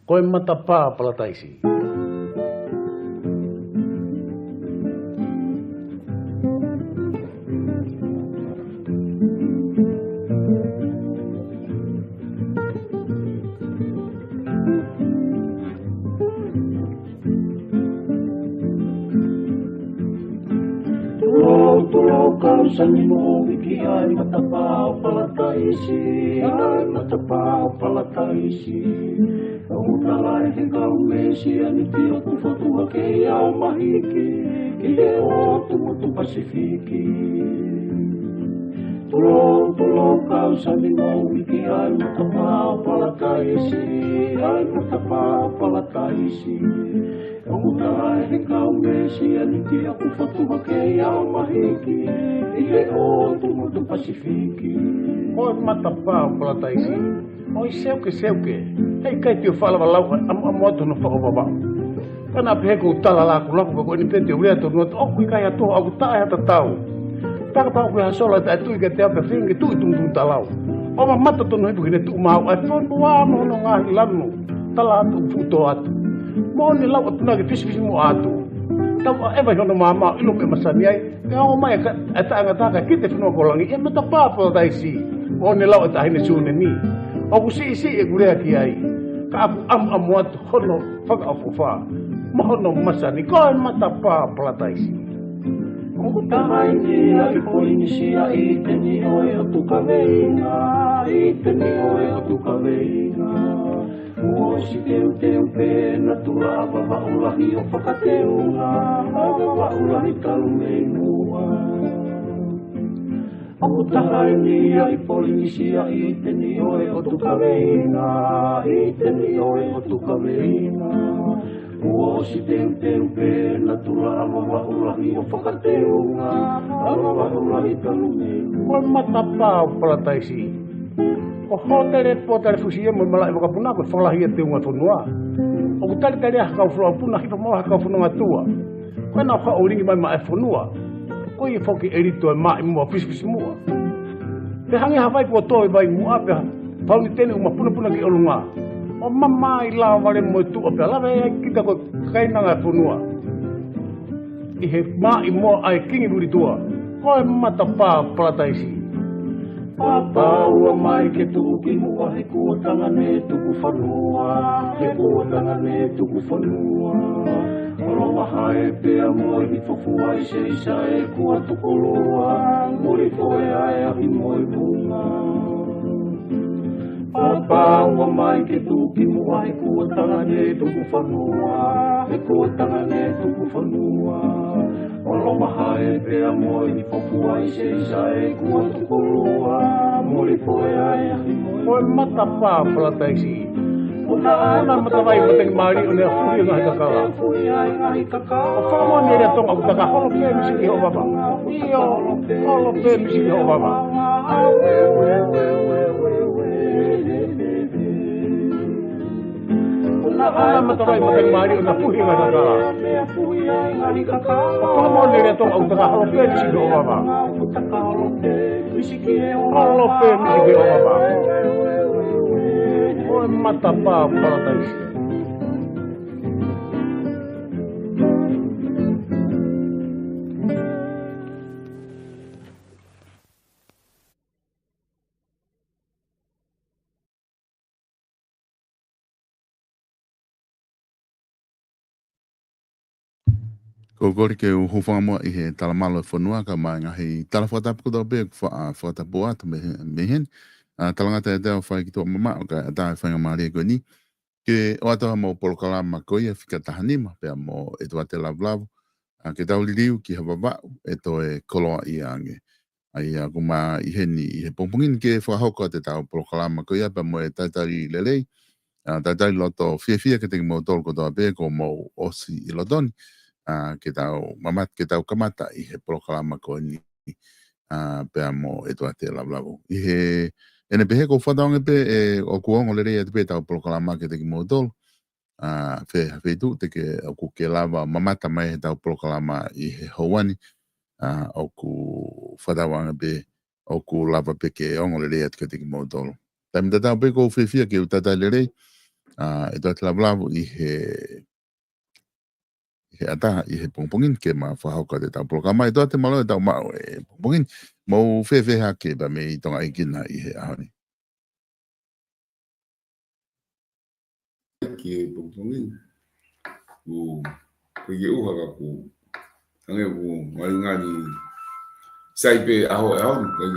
Koe matapā palataisi. Tulo kausani mo wiki ai matapā palataisi. Ai matapā palataisi. Utala he kau mesi ani tio ku fotua ke au mahiki ki he o tu Pasifiki. Tulo kau sani mo wiki ai matapā palataisi. Ai matapā palataisi. Utala he kau mesi ani tio ku fotua ke au mahiki ki he o tu Pasifiki. Oi matapā palataisi. Oi seu que. Hei kai tio whalawa lau amoto no whakawawā. Kana peheko utala laku ko ni pete urea tonu atu okui kai atoa au tae hata tau. Taka pao kui hasola ta tui ka te ape whinge tui tung talau. O ma mata tonu hipu kine tu mau ai whonu wā mohono ngahi lanu. Tala atu ufuto atu. Mohoni lau atu nage fisi mo atu. Tau a ewa hono mama ilo me masani ai. Ka o mai e taangataka kite whanua kolangi. E mata pāpala taisi. Mohoni lau atu ahine sune ni. O ku si e gurea ki ai. Ka aku amu atu hono whakaafofa. Mohono masani koe matapā palataisi. O tahaini ai poinisia i te ni oe o tukaweina. I te ni oe o tukaweina. O si teu pēna tura awa waulahi o whakateunga. Awa waulahi talu mei mua. O tahaini ai poinisia i te ni oe o tukaweina. I te ni oe o tukaweina. O si teu pēna tura awa waulahi o whakateunga. Awa waulahi talu mei mua. O matapā palataisi. O hotere potare fusi e mo malai waka puna ko whalahi e te unga whanua. O ku tari haka whlau puna hipa mawa haka whanua tua. Koe nā wha o ringi mai ma e whanua. Koe i whoki e rito e mai mua fisi mua. Te hangi hawai kua toi vai mua apea. Whauni tene uma puna ki olunga. O mamai la wale mo e tu apea. Lawe e kita koe kainanga e whanua. I he mai mua ai kingi ruri tua. Koe matapā palataisi. Papaua mai ke tuki mua he kuotanga ne tuku whanua. He kuotanga ne tuku whanua. Olowa hae pea moi ni fofua i se isa e kua tukulua. Muri foe ae ahi moi bunga. Papaua mai ke tuki mua he kuotanga ne tuku whanua. He kuotanga ne tuku whanua. Olowa hae pea moi ni fofua i se isa e kua tukulua. Muri foe ae ahi moi bunga. Oi matapā palataisi. Ona matawai mateng mari o nea fuhi ngahi kakala. O whakamoa ni rea tonga utaka holo pē misi ki ho baba. Iyo, holo pē misi ki ho baba. Ona matawai mateng mari o nea fuhi ngahi kakala. O whakamoa ni rea tonga utaka holo pē misi ki ho baba. Holo pē misi ki ho baba. Oi matapā palataisi. Ko kori ke u hofama I he talamalo whanua ka mai ngahi talawhatapu ko tau pēk whatapu atu mehen. Talangata e teo whai ki tō mama o ka atai whainga maari e koe ni. Ke o atoha mo polokalama koe e whika tahanima pēr mo e toa te lavlavu. Ke tau liriu ki hawa wau e to e koloa I ange. Ai a kuma I heni I he pongpongin ke whahoko te tau polokalama koe pēr mo e taitari lelei. Taitari loto fia ke te mo tolu ko toa pēk o mo osi I lotoni. Ke tau mamat ke tau kamata I he polokalama koe ni pēr mo e toa te lavlavu. I he ene pehe ko whataonge pe e o kuongo le rea te pe tau polokalama ke te ki mo tolu. Whewhitu te ke o ku ke lava mamata mai he tau polokalama I he hauani. O ku whataonge pe o ku lava pe ke ongo le rea te ki mo tolu. Taimi te tau pe ko whewhia ke utatai le rei. e toa te lavalavu i he ata i he pongpongin ke ma whahauka te tau programa. E toa te malo e tau mao e pongpongin. Mau whewheha ke ba me i tonga i kina i he ahoni. Ke pongpongin. Ko i uha ka ku. Ange ku ngari saipe aho e ahoni. Ka i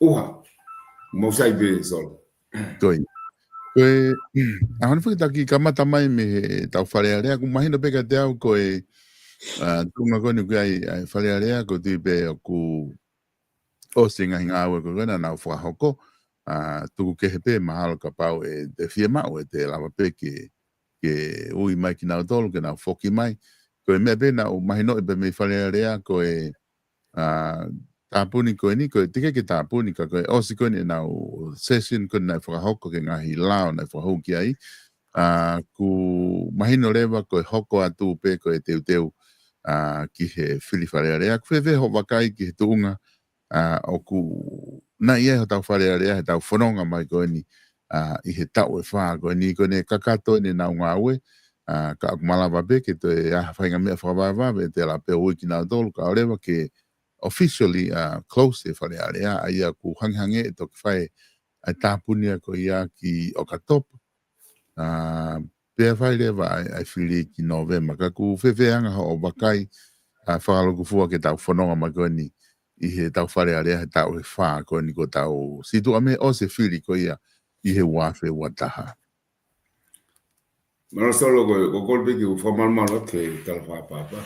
uha. Mau saipe sol. Toi. Koe, ahoni whakitaki kamata mai me he tau wharearea. Ku mahina peka te au koe tunga koni ku ai wharearea ko tui pe ku o singa hinga aue ko kona nau whahoko. Tuku ke he pe mahalo ka pau e te whia mau e te lava pe ke ui mai ki nau tolu ke nau whoki mai. Koe mea pe nau mahino e pe me wharearea koe tāpuni koe ni, koe tike ke tāpuni ka koe osi koe ni nau session koe nai whakahoko ke ngahi lao nai whakahauki ai. Ku mahino rewa koe hoko atu pe koe teu ki he whiri wharearea. Kwewhe ho wakai ki he tuunga o ku na ia ho tau wharearea he tau whanonga mai koe ni i he tau e whaa koe ni koe ne kakato ni nau ngā ue. Ka aku malawa pe ke te whainga mea whawaiwawe te la pe ui ki nau tolu ka orewa ke officially close e wharearea a ia ku hanghange e toki whae ai tāpunia ko ia ki Okatopa. Pea whae rewa ai whiri ki November. Ka ku whewheanga ho o wakai whakaloku fua ke tau whanonga mai koe ni i he tau wharearea he tau he whaa koe ni ko tau situ ame o se whiri ko ia i he wafe wataha. Mara solo ko kolpe ki u whamalmalo te tala whapapa.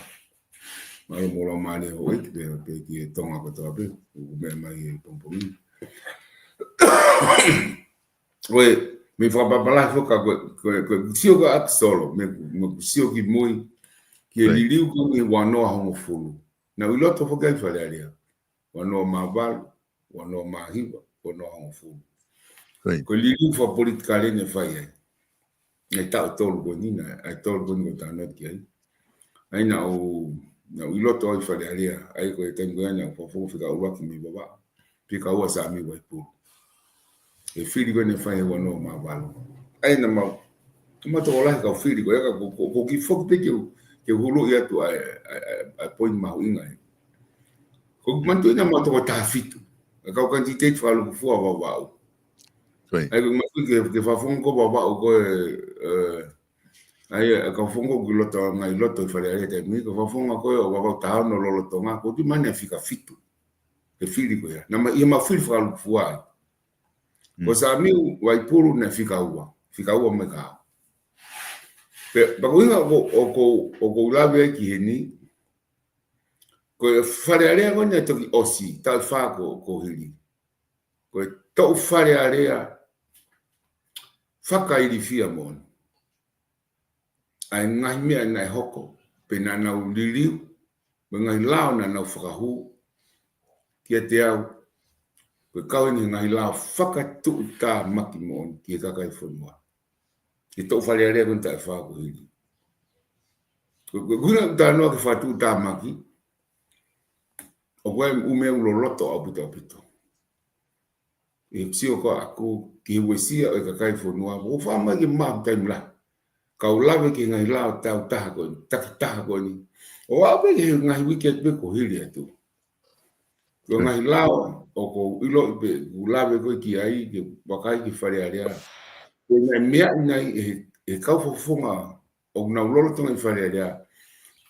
Mara mola mani ho ik pe ki tonga ko tape u me mai e pompomi. Oe me whapapala foka ko sio ko ak solo me sio ki moi ki liliu ko ni wano hongo fulu. Na u loto foka I wharearea. Wano maval, wano mahiva, wano hongo fulu. Ko liliu fa politika lene whaia. Ai tau tolu ko nina, ai tolu ko nina tānot ki ai. Ai na u iloto ai wharearea, ai ko e tengu anya o whafongo whika ua ki mi baba. Pika ua sa mi waipuru. E whiri ko ne whaia wano ma walo. Ai na mau, tō lahi ka whiri ko eka ko ki whoki pe ke hulu i atu ai poin mahu inga. Ko mantu ina mau toko tāwhitu. Kau kanti te whalu kufua wawau. Ai ko mantu ke whafongo ko wawau ko ai ka fongo ki loto ngai loto wharearea te mi ka whafonga koe o wawau tahano loloto ngā ko tu mane whika fitu e whiri ko ia na ia ma whiri whalu fuai ko sa miu waipuru na whika ua me ka pe bako inga o ko ulawe ki heni ko wharearea ko ne toki osi tal whako ko hiri ko tau wharearea whakairi fia mon ai ngai mea nai hoko pe na nau liliu me ngai lao na nau whakahu kia te au pe kau ni ngai lao whakatu tā maki mon kia kakai whanua ki tau wharearea kun tai whako hiri ko guna tā noa ki whatu tā maki o koe umea ulo loto au pito e psio ko aku ki wesia o kakai whanua o whama ki mahu taimla kau lawe ki ngai lao tau taha ko ni, taha ko ni. O ape ki ngai wiket pe ko hiri atu. Ko ngai lao o ko ilo pe lawe ko ki ai ki wakai ki wharearea. Ko ngai mea ngai e kau fofonga o nau lolo tonga I wharearea.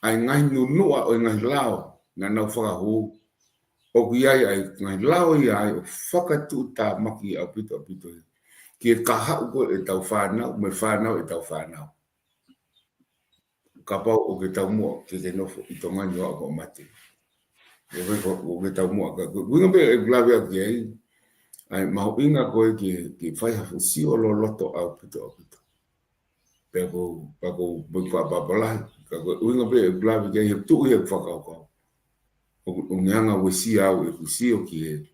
Ai ngai nunua o ngai lao na nau whakahu. O ki ai ngai lao I ai o whakatu tā maki au pito. Ki e kahau ko e tau whanau, me whanau e tau whanau. Kapau o ke tau mua ke nofo I tonga ni o ko mate. O ke tau mua ka winga be e glawe ki ai mau inga ko ki fai ha si o lo loto au pito. Peko bala ka winga be e glawe ki he tu e whakau ko. O nganga wesi au e si o ki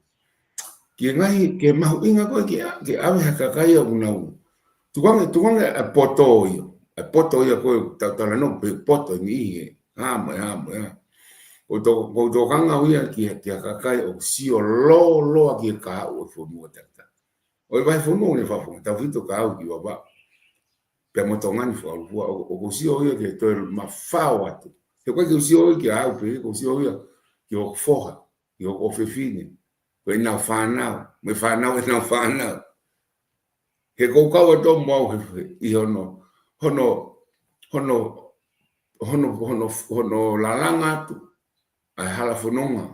ngai ke mau inga ko ki ave ha kai o nau. Tuanga a poto yo. A poto ia ko tala no pe poto ni ama o to kanga ia ki kakai o si o lo ki ka o fo mo tata o vai fo mo ne fa fo ta vito ka o ki baba pe mo tonga ni fo o si o ia ke to ma fa wa tu e ko que si o que a pe ko si o ia que o forra que o fefine ko na fa na me fa na e na fa na he ko ka o to mo I hono la langa tu ai hala fononga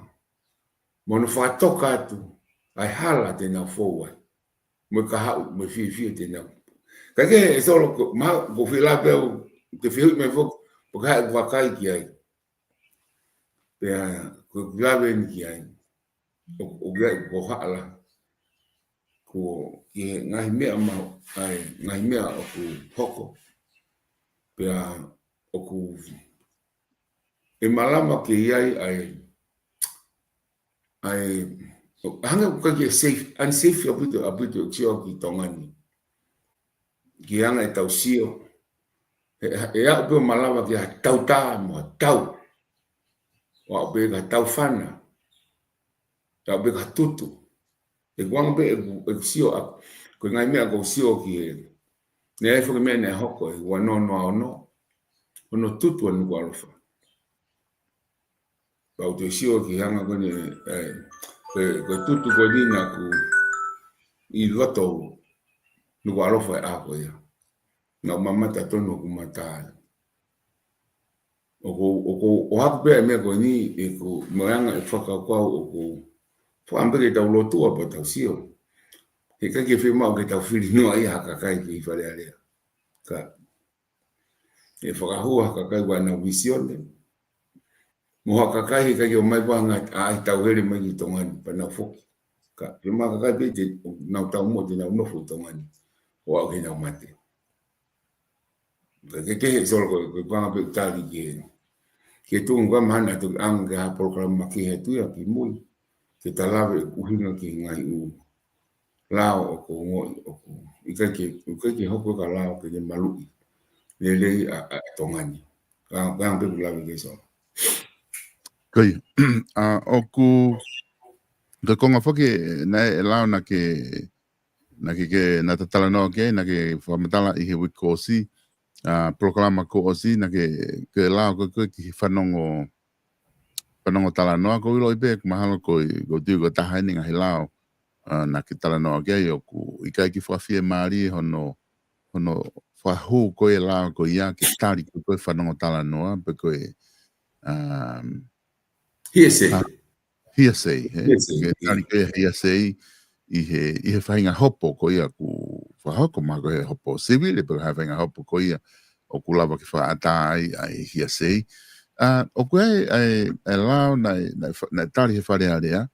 mono fa toka tu ai hala te na fo mo ka ha mo fi te na ka ke solo ma go fi la pe te fi me fo po ka wa kai ki ai pe ko grave ni ki ai o ga go hala ko ki ngai me ma ai ngai me o ku hoko pe o ku e malama ke ai hanga ko ke safe unsafe abuto tio ki tongani ki hanga e tau sio e a pe malama ki tau ta mo tau wa be ga tau fana ta be ga tutu e gwang be e sio ko ngai me go sio ki ne fo me ne hoko e wa no tutu no ko alfa ba o sio ki hanga ko ne ko tutu ko dina ku I loto no alofa a ko ya na mama ta tono ku mata o ha be me ko ni e ko moanga e foka ko o ko fo ambe da loto a pa sio e ka ke fe ma ke ta fili no ai ha ka kai ki fale ale ka e foka hu ha ka kai wa na visione mo ha ka kai ka yo mai ba nga ai ta wele mai ni tongan pa na foki ka e ma ka be te na ta mo te na no fo tongan o ke na mate que solo que van a pegar que tu un mana tu anga programa que tu ya ki muy que talave uhinga ki ngai u lao ko que hoko ka lao que malu le a tongani ga pe la que so Kai oku de konga foki na lao na ke na tatala no ke na ke famatala I he wikosi programa ko osi na ke lao ko ki fanongo tala no ko lo ibe mahalo ko tu go tahani nga lao na ke tala no ke yo ku ika ki fafie mari hono fa hu ko lao ko ya ke tari ko fanongo tala no pe ko hearsay ke tari ko hearsay I he whainga hopo ko ia ku whahoko ma ko he hopo civil pero ha whainga hopo ko ia o ku lava ki whaata ai hearsay o ku ai lao na tari he whare area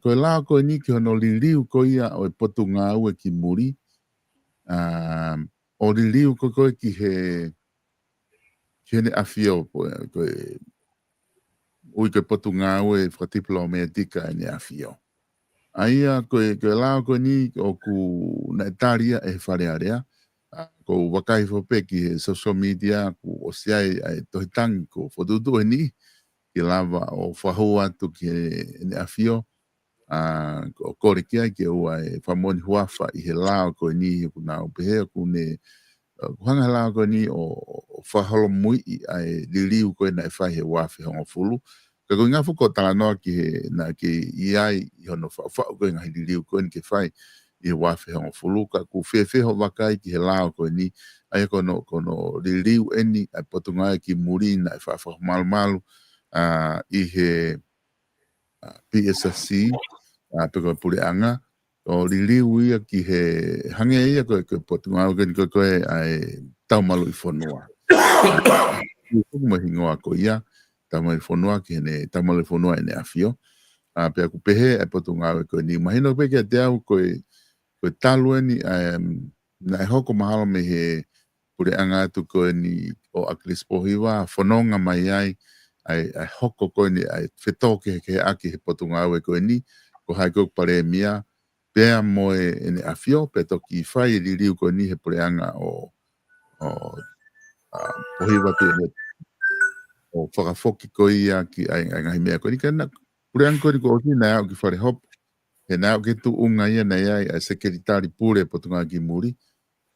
ko lao ko ni ki hono liliu ko ia o potu ngā ue ki muri o liliu ko ki he ne afio ko ui ko potu ngā ue whatiplo mea tika ne afio Aia ko lao ko ni o ku na taria e whare area ko wakai fo peki social media ku o siai ai tohitangi ko fotutu ni ki lava o whahua tu ki ne afio ko kore kia ki ua e whamoni huafa I he lao ko ni ku na upehe ku ne kuhanga lao ko ni o whaholo mui ai liliu ko na e whai he wafi hongo fulu ka ko nga fuko tala no ki na ki iai I hono fa ko nga hiliu ko ni ke fai I wafe hongo fulu ka ku fe ho wakai ki he lao ko ni ai kono liliu eni ai potunga ki muri na fa malu I he PSC pe ko pule anga o liliu ia ki he hange ia ko potunga ko ai tau malu I fonua ko mo hingoa ko ia tamale fonua ki ne tamale fonua ene afio pe ku pehe e potunga ko ni mahino pe ke te au ko talu ni na hoko mahalo me he pure anga tu ko ni o akrispo hiwa fononga mai ai hoko ko ni ai feto ke aki he potunga ko ni ko hai ko pare mia pe mo ene afio pe to ki fai li ko ni he pure anga o hiwa tu o whakafoki ko ia ki ai ngai mea ko ni kana purean ko ni ko ni na au ki whare hop he na au ki tu unga ia na ia a sekretari pure potunga ki muri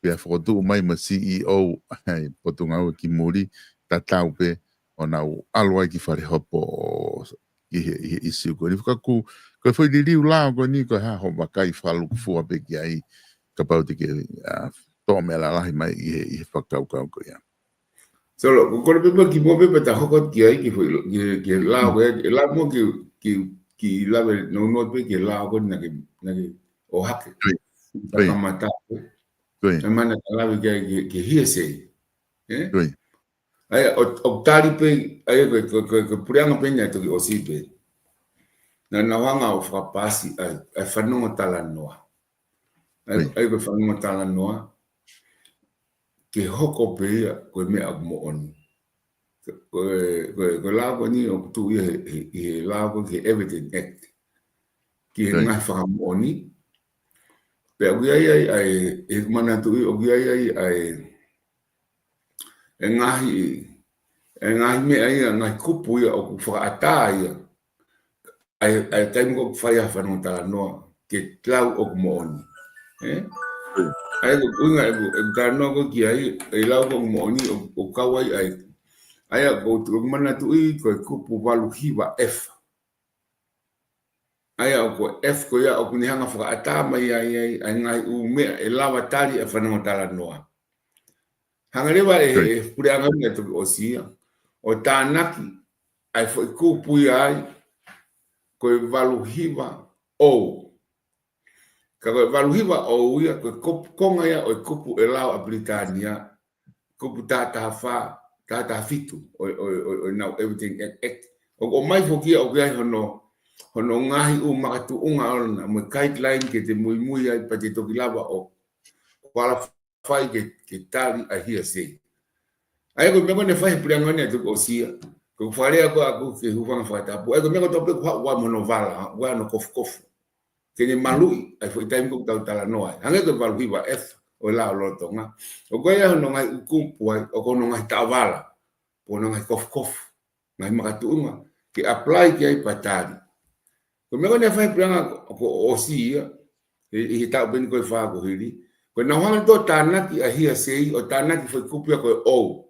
Pea whakotu mai ma CEO ai potunga o ki muri tatau pe o nau alwai ki whare hopo i he isi ko. Ni whakaku, koe whai di riu lao ko ni koe ha ho makai whaluku fua pe ki ai ka pau te ke tō mea la lahi mai i he whakaukau ko ia. So lo ko pe ki mo pe ta hokot ki ai ki lao ko e la mo ki la no pe ki lao ko na ke o hake. Ta mata. Mana kala ke hiese. Ai o tari pe ai ko prianga pe nya to o sipe. Na wanga o frapasi ai fanu tala noa. Ai ko fanu tala noa. Ke hoko pe ko me agmo on. Ko la ko ni o tu e la ko ke everything act. Ki nga fa mo ni. Pe ai e mana tu o ai engahi me ai ngai kupu ia o fa atai ai time go fire fa no tala no ke clau o moni ai go unga ga no go ki ai lau go moni o kawai ai go tu mana tu I ko kupu valu hiwa F ai ko F ko ia o kuni hanga fa ata mai ai ngai u me e lava tali e fa no tala no hanga lewa e pure anga me to o sia o tanaki ai foi kupu ai ko valu hiwa o ka valu hiwa o ia ko konga ia o kupu e lao a Britania kupu tata fa tata fitu o now everything act o mai foki o gai hono ngahi u makatu unga ona mo guideline ke te mui ai pa te toki lava o kwala fai ke tali a hia sei ai ko me ne fai prianga ne to o sia ko fare ako ke huvanga fata po ai ko me ko tope wa monovala wa no kof ke ni malui ai foi time ko tala noa anga ko valu hiwa F o la lo tonga o ko ia no ngai ukumpu ai o ko no ngai tavala po no ngai kof ngai makatunga ke apply ke ai patari ko me ko ne fai prianga ko o sia e ta ben ko fa ko hili ko na hanga to tanaki a hia sei o tanaki foi kupia ko o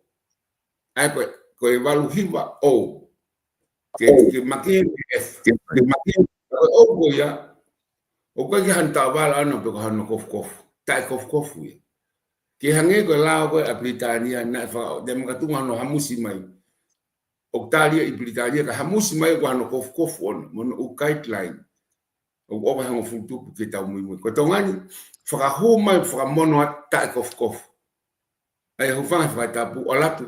ai ko e valu hiwa o ke makie F ke makie o ko ia o ko ke hanta vala no pe ko hano kof tai kof ia ke hange ko lao ko a Britania na fa de makatunga no hamusi mai Octalia i Britania ka hamusi mai ko hano kof on mon o guideline o ba hango futu ke ta muy ko tongani fa ho mai fa mono tai kof ai ho fa ta pu olatu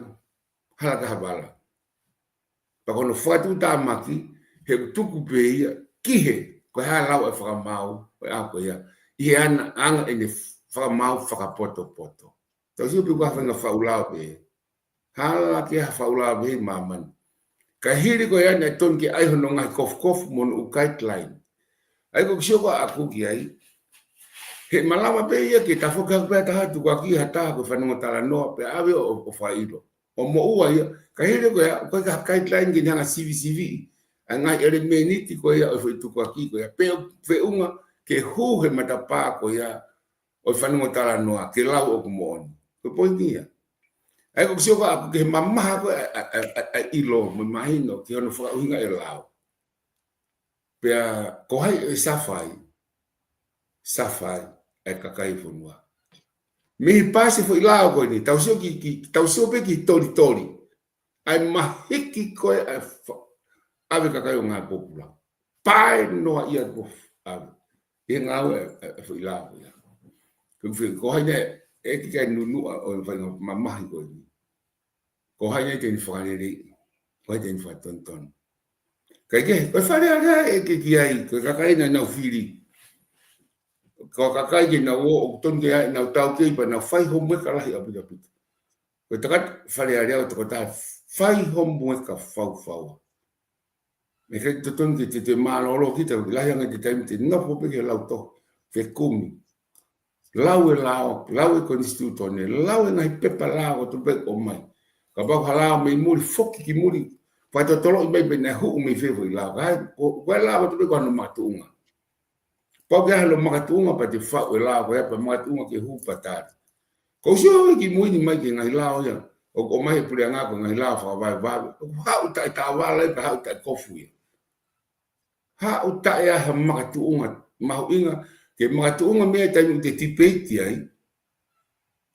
hala ka bala pa kono fa tu ta maki he tuku pe ia kihe ko ha lau e fa mau o a ko ia I ana anga ene fa mau fa poto to si pu ka fa na fa ula pe hala ke fa ula pe maman ka hiri ko ia na ton ki ai hono ngai kof mon u guideline ai ko sio ko aku ki ai he malama pe ia ke ta foka pe ta tu ka ki hata ko fa no tala no pe ave o fa ilo o mo ua ia ka hiri ko ia ko ka guideline ki nga CV anga ere meniti ko ia o foi tu ko ki ko ia pe unga ke hu he matapa ko ia o fa no tala no ke lau o mo ko pointia ai ko sio ko aku ke mama ko ilo mo mahino ke ono fa unga e lau pe ko hai safai e kakai funua mi pasi foi lau ko ni tau sio pe ki tori ai mahiki ko ave kakai o nga popula pai no ia ko ave e nga foi lau ya ko hai ne e ki kai nunu o vai mama ko hai ne ten fare ko ten fa tonton kai ke ko fare ala e ki ai ko kakai na fili ko kakai ke na o ton ke na tau ke pa na fai homo ka la ia pita ko takat fare ala to ta fai homo ka fau me ke ton ke te malo ki te la yang te time te no po ke la to fe kumi lau e constituto ne lau e ngai pepa lau to be o mai ka ba hala me muri foki ki muri pa to tolo be na hu me fe foi lau ko lau to be ko no matunga pa ga lo matunga pa te fa o lau pa matunga ke hu patari Ko sio ki mui ni mai ki ngai lao ya. O mai pule nga ko ngai lao fa vai vai. Ha uta ta wala pa ha uta kofu ya. Ha uta ya ha makatu unga mau inga ke makatu unga me ta te tipeti ai.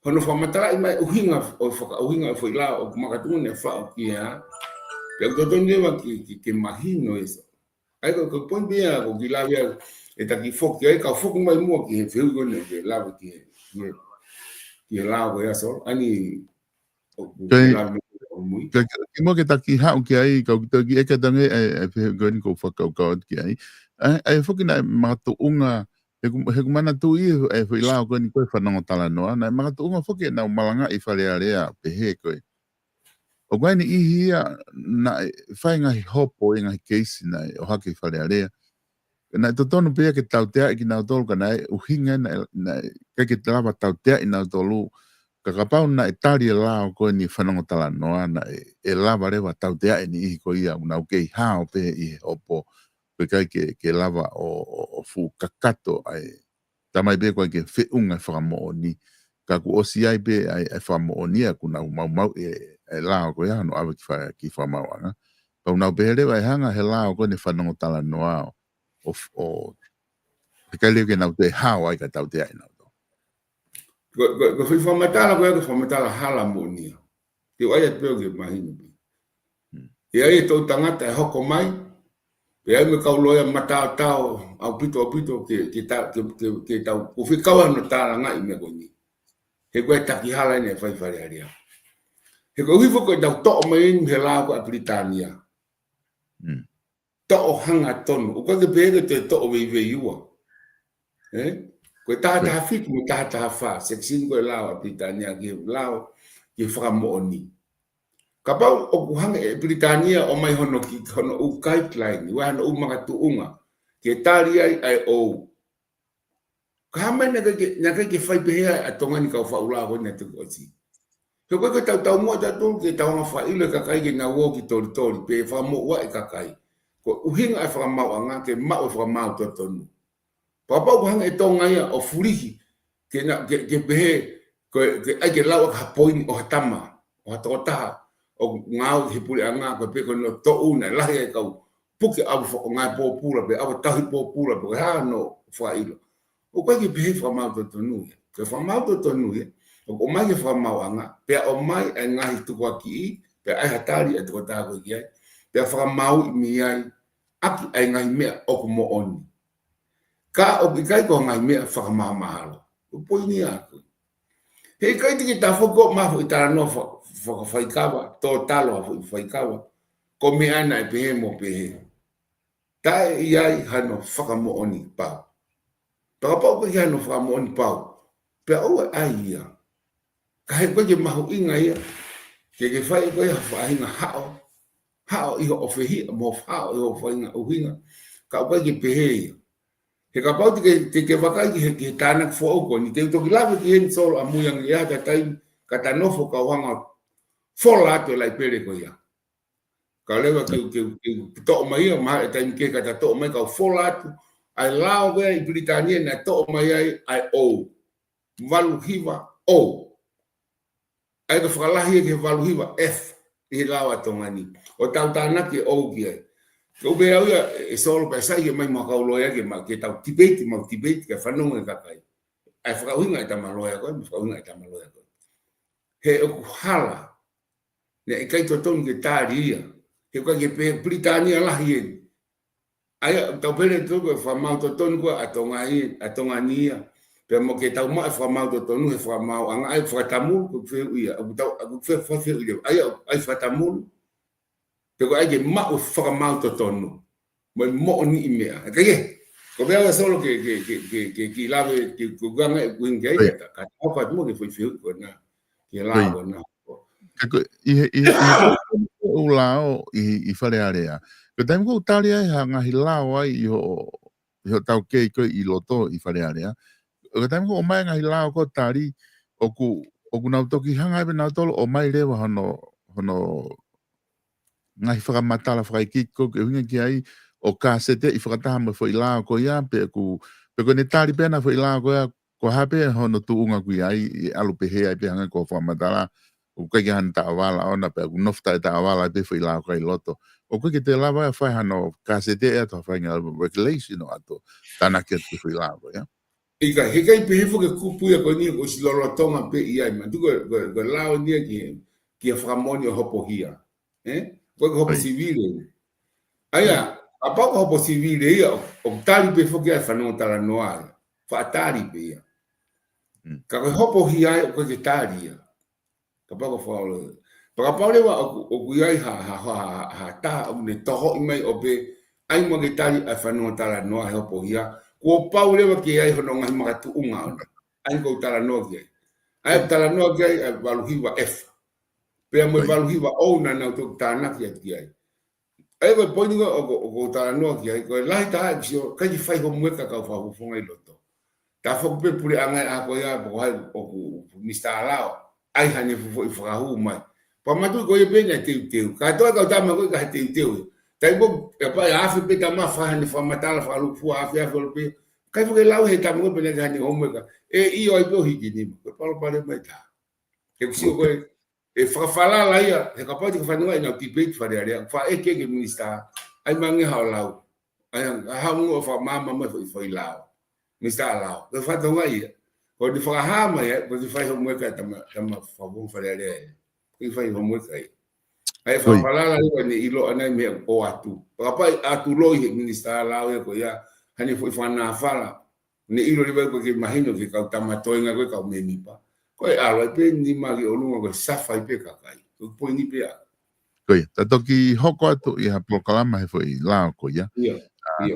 Hono fa matala mai uhinga o fa uhinga foi la o makatu ne fa ki ya. Ke to tonde wa ki mahino eso. Ai ko pon dia ko ki la ya e ta ki foki ai ka foku mai mo ki fe go ne ke la ki ki la go ya so ani Ki mo ke taki hau ki ai ka ki e ka tange e pe goni ko fa ka ki ai ai foki na matu unga he kumana tu i e foi la ko ni ko fa no tala no na matu unga foki na malanga i fa le area pe he ko o gwani i hia na fainga hi hopo inga hi keisi na o haki fa le area na to tonu pe ke tau te ki na tolu kana u hinga na ke trava tau te na tolu kakapau na itali la ko ni fanongo tala noa na e lava rewa tau te ni i ko ia una ke hao pe i opo pe kai ke lava o fu kakato ai tamai be ko ke fe unga fra mo ni ka ku osi ai be ai fra mo ni ku na mau e la ko ia no ave ki fa mau anga pa una be rewa hanga he la ko ni fanongo tala noa o pe kai le ke na te hao ai ka tau te ai na Ko fui famatala ko famatala hala mo ni. Te ai pe ke mahino. E ai to tangata e hoko mai. E ai me kauloia mata tao au pito ke tau o fi kawa no tala ngai me ko ni. He ko ta ki hala ne fai fai aria. He ko wi ko tau to mai he la ko Britania. To hanga ton o ko ke pe te to we iua. Ko ta fit mo ta fa seksin ko lao Britania ke lao ke framo ni kapau o hanga e Britania o mai hono ki hono u guideline wa no mga tuunga ke tali ai o ka mai na ke fai pe a tonga ni ka fa ula ko na tu osi ko ta mo ta tu ke ta ma fa ile ka kai ke na wo ki tori pe fa mo wa e ka kai ko u hinga fa ma anga ke ma o fa ma to tonu papa ko hanga e tonga ia o furihi ke na ke behe ko ai ke lawa ka point o tama o tota o ngau hi puli anga ko pe ko no to una la e ka puke abu fo nga po pula be abu tahi po pula be ha no fa ilo o ko ke behe fa ma to nu ke fa ma to nu o mai ke fa ma anga pe o mai anga hi tu ko ki pe ai hatari e to ta ko ki pe fa ma mi ai aki ai ngai me o ko mo oni ka o kai ko ngai me fa ma mahalo o poini aku he kai ti ta foko ma fo ta no fo fai kawa to talo fo fai kawa ko me ana e pe mo pe ta ia hano fa mo oni pa pa pa ko ia no fa mo oni pa pe o ai ia kai ko je ma ho inga ia ke fai ko ia fa inga hao i ho fe hi mo fa o fa inga o inga ka ko ke pe he ka pau te wakai ke tāna fo ko ni te to lava ki en solo amu yang ia ta tai ka ta no fo ka wanga fola to lai pere ko ia ka lewa ke to mai ma ta ke ka ta to mai ka fola ai lao we Britania na to mai ai o valu hiva o ai ka fala hi ke valu hiva f i lawa to ngani o tau tāna ke o ki ai o be au e solo pa sai mai ma kaulo ya ke ma ke tau tibet ke fanong ka kai ai fa winga ta malo ya ko fa winga ta malo ya ko he o hala ne kai to ton ke taria ke ko ke Britania la hien ai tau pele to ko fa ma to ton ko atonga nia pe mo ke tau ma fa ma to tonu e fa ma anga ai fa tamul ko fe ia abu tau abu fe ia ai fa tamul pe ko ai ma o fa ma to tonu mo ni me ka ye ko be solo que lave que ganga win gay ka fa mo que foi fio ko na que lava na o lao i fare area ko dai ko talia hanga hi lao ai ho tau ke ko i loto i fare area ko dai ko mai nga hi lao ko tari o ku na to ki hanga be na to o mai le hono ngai whaka matala whakaikiko ke hunga ki ai o ka sete i whakataha mo whai lao ko ia pe ko ne tari pena whai lao ko ia Ko hape hono tu unga kui ai I alu pehe ai pe hanga ko whamatara o kai han ta wala ona pe nofta ta wala pe foi la kai loto. O kai te lava fai hano kasete e to fai ngal regulation o ato tana ke pe foi la ya. Ika hekai pe hefo ke kupu ya ko ni o si lolo tonga pe ia ma tu go lao ni ki framoni hopo hia. Ko hopo civile. Aya, apa ko hopo civile ia o tali pe fo ke fa no tala noa. Fa tali pe ia. Ka ko hopo hia ko ke tali ia. Ka pa ko fa lo. Pa pa le wa o ku ia ha ta o ne toho mai o pe ai mo ke tali a fa no tala noa hopo hia. Ko pau lewa ke ai hono ngai makatu unga ai ko tala no ke ai tala no ke ai valuhiwa F pe mo valuhiwa o na na to tana ke ai ai ko poi ngo o tala no ke ai ko lai ta sio ka ji fai ho mueka ka fa ho fonga loto ta fo pe pure anga a ko ya ko ai o mista lao ai hane fo fa hu mai pa ma tu ko ye pe ne te ka to ka ta ma ko ka te tai bo e pa a fe pe ta ma fa ni fa matala fa lu fu a fe pe kai fo ke lau he ta mo pe ne ga ni homework e I o I po hiki ni ko pa lo pa le mai ta e si ko e fa fala la ia e ka pa ti fa no ai na ti pe fa de area fa e ke minista ai mangi ha lau ai ha mo fa mama fo I lau minista lau ke fa to ngai ko di fa ha ma e ko di fa homework ta ma fa bo fa de area ki fa homework ai ai fa fala la ni ilo ana me o atu pa atu lo I minista lau e ko ya hani foi fana fala ne ilo le ko ke imagino que ka tamato nga ko ka me nipa ko alo pe ni magi onu ko safa pe ka kai ko po ni pe ko ta toki hoko atu I ha proclama he foi la ko ya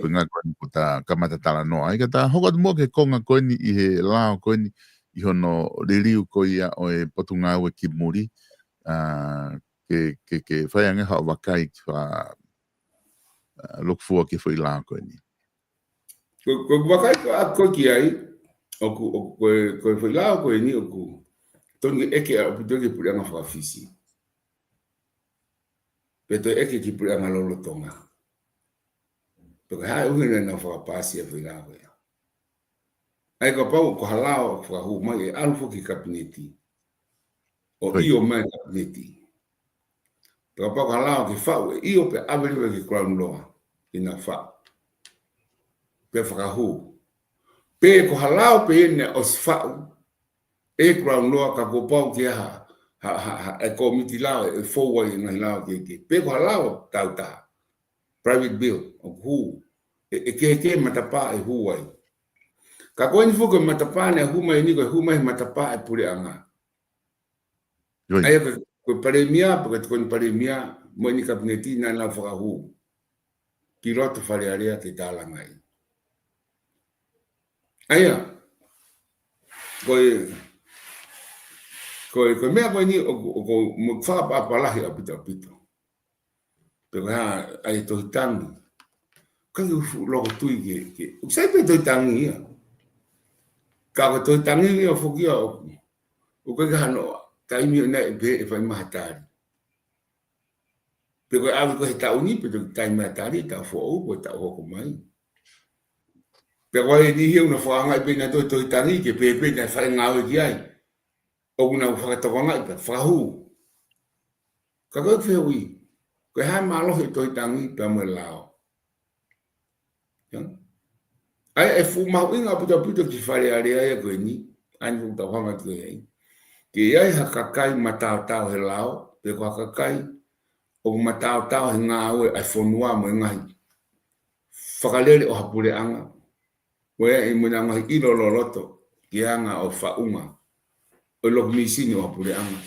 ko nga ko ta kamata tala no ai ka ta hoko mo ke konga ko ni I he la ko ni I hono liliu ko ia o e potunga o ki muri ke fai anga ha wakai fa look for ke foi la ko ni ko wakai ko ki ai o ko foi la ko ni o ku tongi eke a putoke pura nga fa fisi peto eke ki pura nga lolo tonga to ha u ne na fa pasi e foi la ko ya ai ko pau ko halao fa hu mai alfo ki kabineti o io mai kabineti to pa ko halao ki fa io pe avere ki crown law ina fa pe fa hu pe ko halao pe ne os fa e crown law ka ko pau ki ha e komiti lao e fo wa ina lao ki pe ko halao tauta private bill o hu e ke matapa e hu wai ka ko ni fuko matapa ne hu mai ni ko hu mai matapa e pure anga ai ko paremia porque ko paremia mo ni kabineti na la fa hu piloto fare area ke tala ngai aya ko me ko ni o mo fa pa la hi apito pero ha ai to tangi ka lo tu ke sai pe to tangi ka to tangi o fuki o ko ga no tai mi na be fa matari pero algo que está unido pero tai matari ta fo o ta o ko mai pero ai di una fo anga pe na to tangi ke pe na fa nga o ki ai o una fa to nga pe fa hu ka ko fe wi ko ha ma lo to tangi pe mo lao ai e fu ma winga puto ki fare area ko ni an to hanga to ai ke ai hakakai matao he lao pe ko hakakai o matao he nga o ai fonua mo ngai fakalele o hapule anga o e mo nga I lo loto ki anga o fa uma o lo misini o hapule anga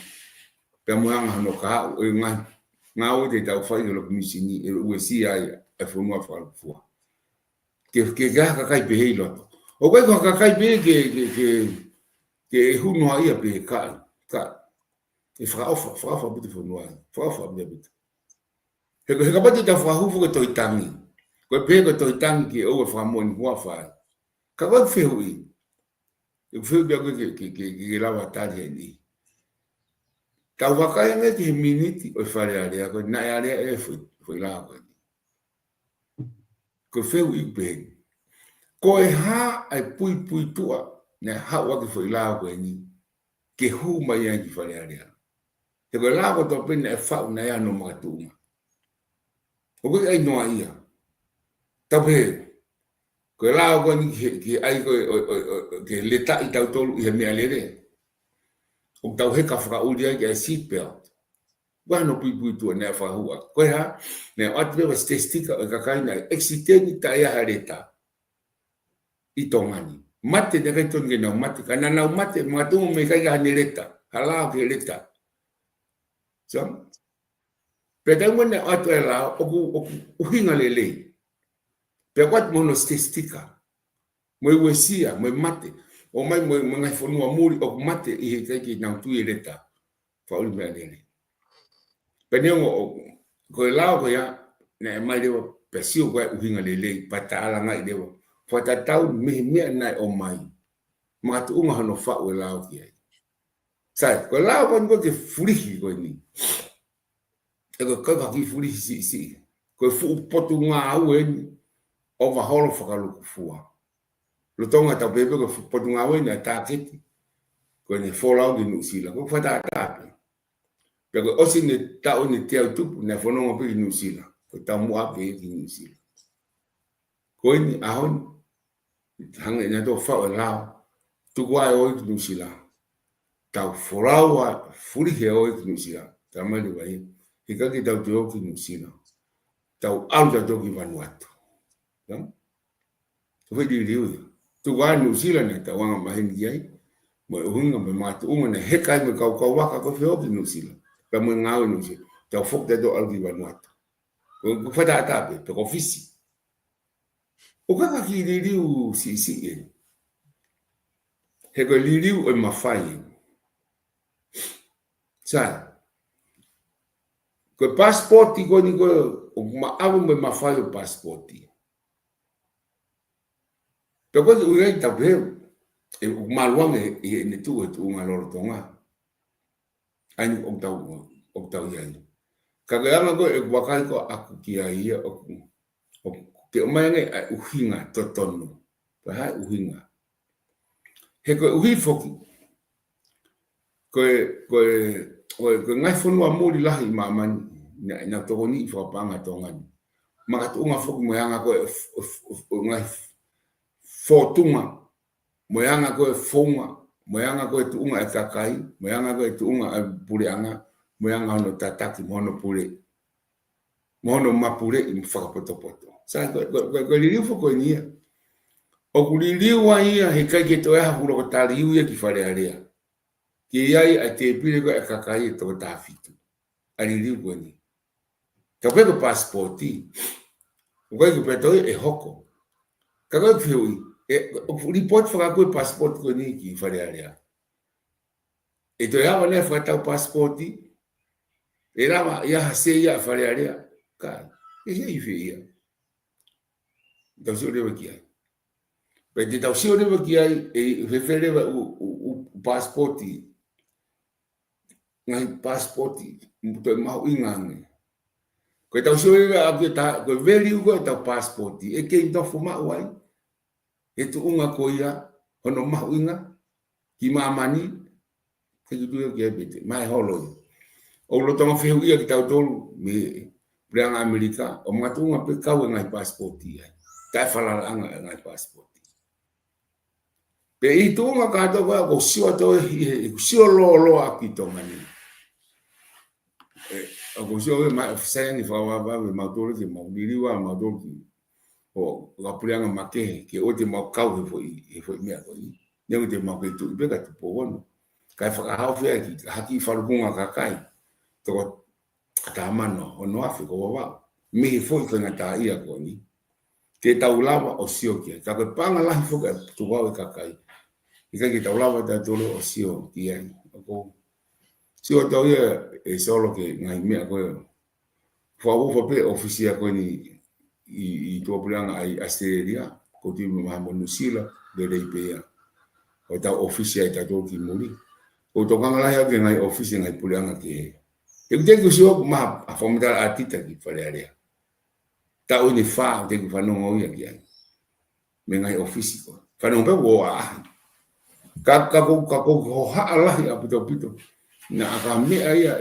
pe mo anga no ka o ngai nga o te tau fa lo misini e o si ai e fonua fa fu ke ga hakakai pe he loto o ko hakakai pe ke huno ai pe ka e fra beautiful no fra beautiful he ka pati ta fra hu fu to itangi ko pe ko to itangi ke o fra mon wa fa ka ba fe hui e fe be ko ke la wata ni ka wa ka ne ti miniti o fa area ko na area e fu la ko fe hui be ko e ha ai pui tua ne hau ki foi la ko ni ke hu mai ai ki fale area te ko la ko to pene e fa na ya no matunga o ko ai no ia tabe ko la ko ni ki ai ko ke leta i tau tolu i me alere o tau he ka fra o dia ke seatbelt bueno pui tu ne fa hu ko ha ne atbe was testika ka kai na exiteni ta ya hareta i tongani mate de reton ke no mate kana na mate matu me kai ga nereta hala ke leta so pero when atu la o hinga lele pero what monostistika mo wesia mo mate o mai mo ngai fonu amuri o mate i kai ki na tu leta fa ul me lele pero ko la ko ya ne mai de pesio ko o hinga lele patala ngai de fata tau me na o mai ma tu unga no fa o la o ki sai ko la ko ke furi ko ni e ko ka ki furi si ko fu potu nga o o va holo fa lu fua lu tonga ta bebe ko fu potu nga o na ta kiti ko ne fola di nusila ko fata ta pero o si ne ta o ne te tu ne fono mo pe nusila ko ta mo a pe di nusila ko ni a hon hang ina do fa o la tu wa o nusila ta forawa furi he o nusila ta ma le vai hika ki tau te oki nusila. Tau auta toki Vanuatu. Foi di riu. Tu wa nusila ne tau anga mahingi ai. Mo hunga me matu unga ne hekai me kau waka ko fe oki nusila. Pa mo ngau nusila. Tau fok te do alki Vanuatu. Ko fata atape, pe ko fisi. O kaka ki di riu si e. Heko li riu o mafai. Sai. Ko passporti ko ni ko o ma abu me mafai o passporti. Pero ko u ngai tabe e o maluang e ne tu nga lor tonga. Ai o tau ia. Ka ga ko e wakai ko aku ki ai o te o mai ngai u hinga totonu. Pa ha u hinga. He ko u hi foki. Ko ngai fonu amuri lahi mamani na togoni fa panga tongani maka tunga foku moyanga ko ngai fortuna moyanga ko fonga moyanga ko tunga etakai moyanga ko tunga pureanga moyanga no tataki mono pure mono mapure im fa poto sa ko liriu foko nia o kuliriu wa ia hekai ke to ya hulo ko tariu ya ki fare area ki ai a te pire ko kakai to tafitu ali liu ko ni ka ko passporti ko ko peto e hoko ka ko fiu e report fa ko passport ko ni ki fare area e to ya ne fa ta passporti e la ya se ya fare area ka e je fia do so de ki ai pe de do so de ki ai e refere o passporti ngai passporti to mau ingane ko tau soe a ta ko value ko ta passporti e ke ndo fuma wai e tu unga ko ia ono mau inga ki mamani ke tu ke bete mai holo o lo tama fe ia ki tau tolu me brang Amerika o matunga pe kau ngai passporti ta fala ngai passporti pe itu nga ka to ko sio to sio lo akito mani o sio ma sai ni fa wa ma to ke ma diri wa ma to ki o la pulianga make ke o te ma kau foi mea ko ni ne te ma ke tu be ka tu po wono kai fa ha fe ki haki fa lunga ka kai to ta mano o no afi ko wa mi foi ko na ta ia ko ni te taulava o sio ki ka ko panga la fo ka tu wa ka kai ika ki taulava ta to o sio ki ai ko sio to ia e solo ke ngai mea ko fo pe ofisia ko ni i to pulang ai Australia ko ti ma monusila de leipea o ta ofisia ta to ki muri o to kanga la ke ngai ofisia ngai pulang ke e te ku sio ma a formita atita ki fale area ta o ni fa te ku fa no o ia ki ai me ngai ofisia ko fa no pe wo a Kako haalahi a pito. Na aka mea ia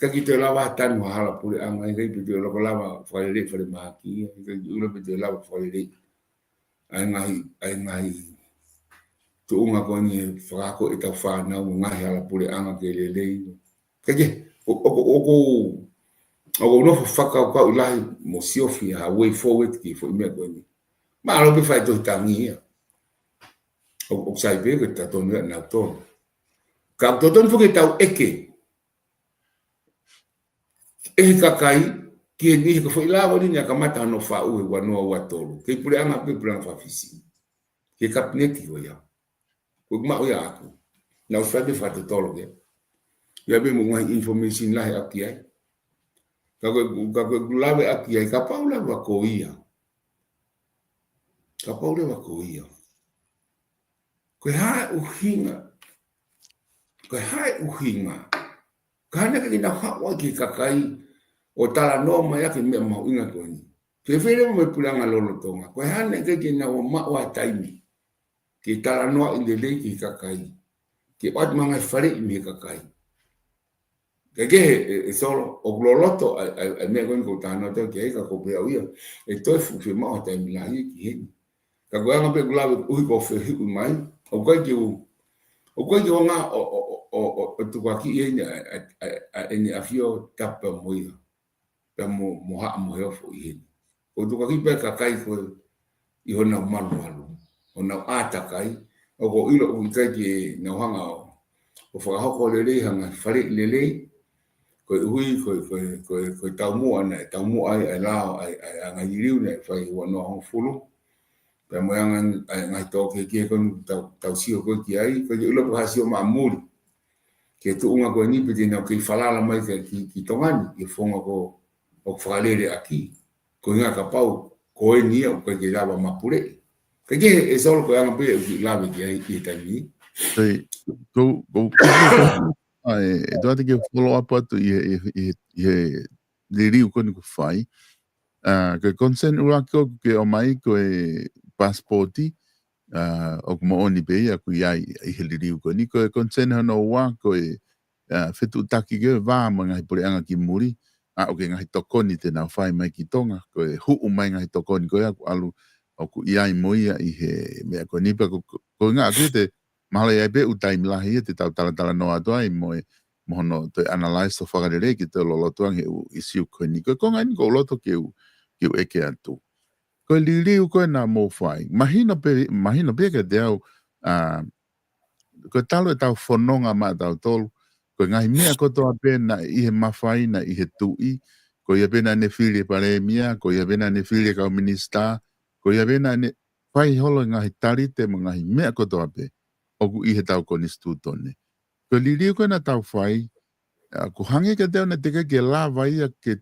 ka ki te lava tanu hala pule anga i reipi te loko lava whaere whare maki, ka ki ula pe te lava whaere. Ai ngahi tu unga ko ni whakako e tau whanau ngahi hala pule anga ke lelei. Ka ke, oko nofo whakau kau ilahi mo siofi ha way forward ki fo imea ko ni. Ma alo pe whai tohi tangi ia. O sai pe ke ta tonu ia na tonu. Ka tonu fo ke tau eke. Kakai ki ni ko foi lava ni ka mata no fa u wa no wa tolo ke pure anga pe pure fa fisi ke kapneti o ya ko ma o ya aku na fa de fa tolo ke ya be mo information la ya ki ai ka ko lave aki ai ka paula wa ko ia ko ha u hinga ka na ke na ha wa ki kakai o tala no mai ake me mau inga ko ni. Ke fere mo pulanga lolo tonga. Ko hane ke na o ma wa taimi. Ke tala no in de le ki kakai. Ke pat manga fare mi kakai. Ke solo o gloloto a me ko tano to ke ka ko pe uia. E to fu fe ma o taimi la ki he. Ka go nga pe glave u ko fe hi mai. O ko nga o tu kwa ki e afio tapa moia. Mo heo fo i o tu ki pe kakai ko i hona malu ona ata kai o ko ilo o ki na hanga o fa ho le hanga fare le ko hui ko tau mo ai la ai anga yiriu ne fa i wono ho fulu pe mo anga to ke ko tau sio ko ki ai ko ilo ko hasio ma muri ke tu unga ko ni pe na ki falala mai ki tongani i fonga ko o whakalere aki, ko ngā ka pau, ko e nia o ke lawa mapure. Ka ke e solo ko anga pia ki lawa ki ai i taimi. Ko e doa te ke follow up atu i le riu koni ko whai. Ka consent ura ko ke o mai ko e passporti, o ko mooni pe ia ko iai i he le riu koni. Ko e consent hana ua ko e whetu taki ke wā mga hi pore anga ki muri. O ke ngahi tokoni te nau whai mai ki tonga, ko e huu mai ngahi tokoni, ko ea ku alu o ku iai moia i he mea ko nipa, ko ngā ku te mahala iai pe utai milahi ia te tau talatala no atua i moe mohono te analyze o whakarere ki te lolotuang he u isiu koe ni, ko ngai ni ko loto ke u eke atu. Ko li riu koe nā mō whai, mahino pe ke te au, ko talo e tau whanonga ma tau tolu, ko ngahi mea kotoa pēna i he mawhaina i he tui, ko ia pēna ne whiri pare mia, ko ia pēna ne whiri kau minista, ko ia pēna ne whai holo ngahi tarite mo ngahi mea kotoa pē, oku i he tau konistu tone. Ko li riu koe na tau whai, ko hange ke teo na teka ke lava ia ke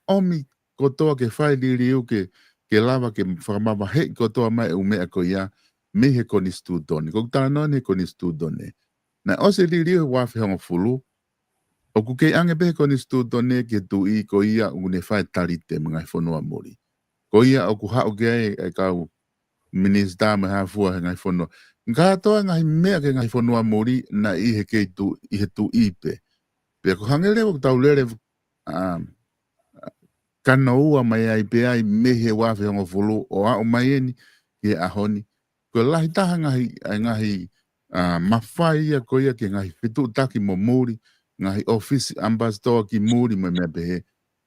omi kotoa ke whai li riu ke lava ke whakamawa hei kotoa mai u mea ko ia, me he konistu tone. Ko tala noa ne konistu tone. Na ose li riu wafi hongo fulu, o ku kei ange pehe konistu tone ke tu i ko ia une whae tarite mga whanua mori. Ko ia o ku hao ke e kau minista me hafua he ngai whanua. Nga toa ngai mea ke ngai whanua mori na i he kei tu i pe. Pea ko hangere o tau lere kana ua mai ai pe ai mehe wafi hongo fulu o a o mai eni ke ahoni. Ko lahi taha ngahi mawhai ia ko ia ke ngahi whitu taki mo muri, ngahi office ambassador ki muri me mea pehe.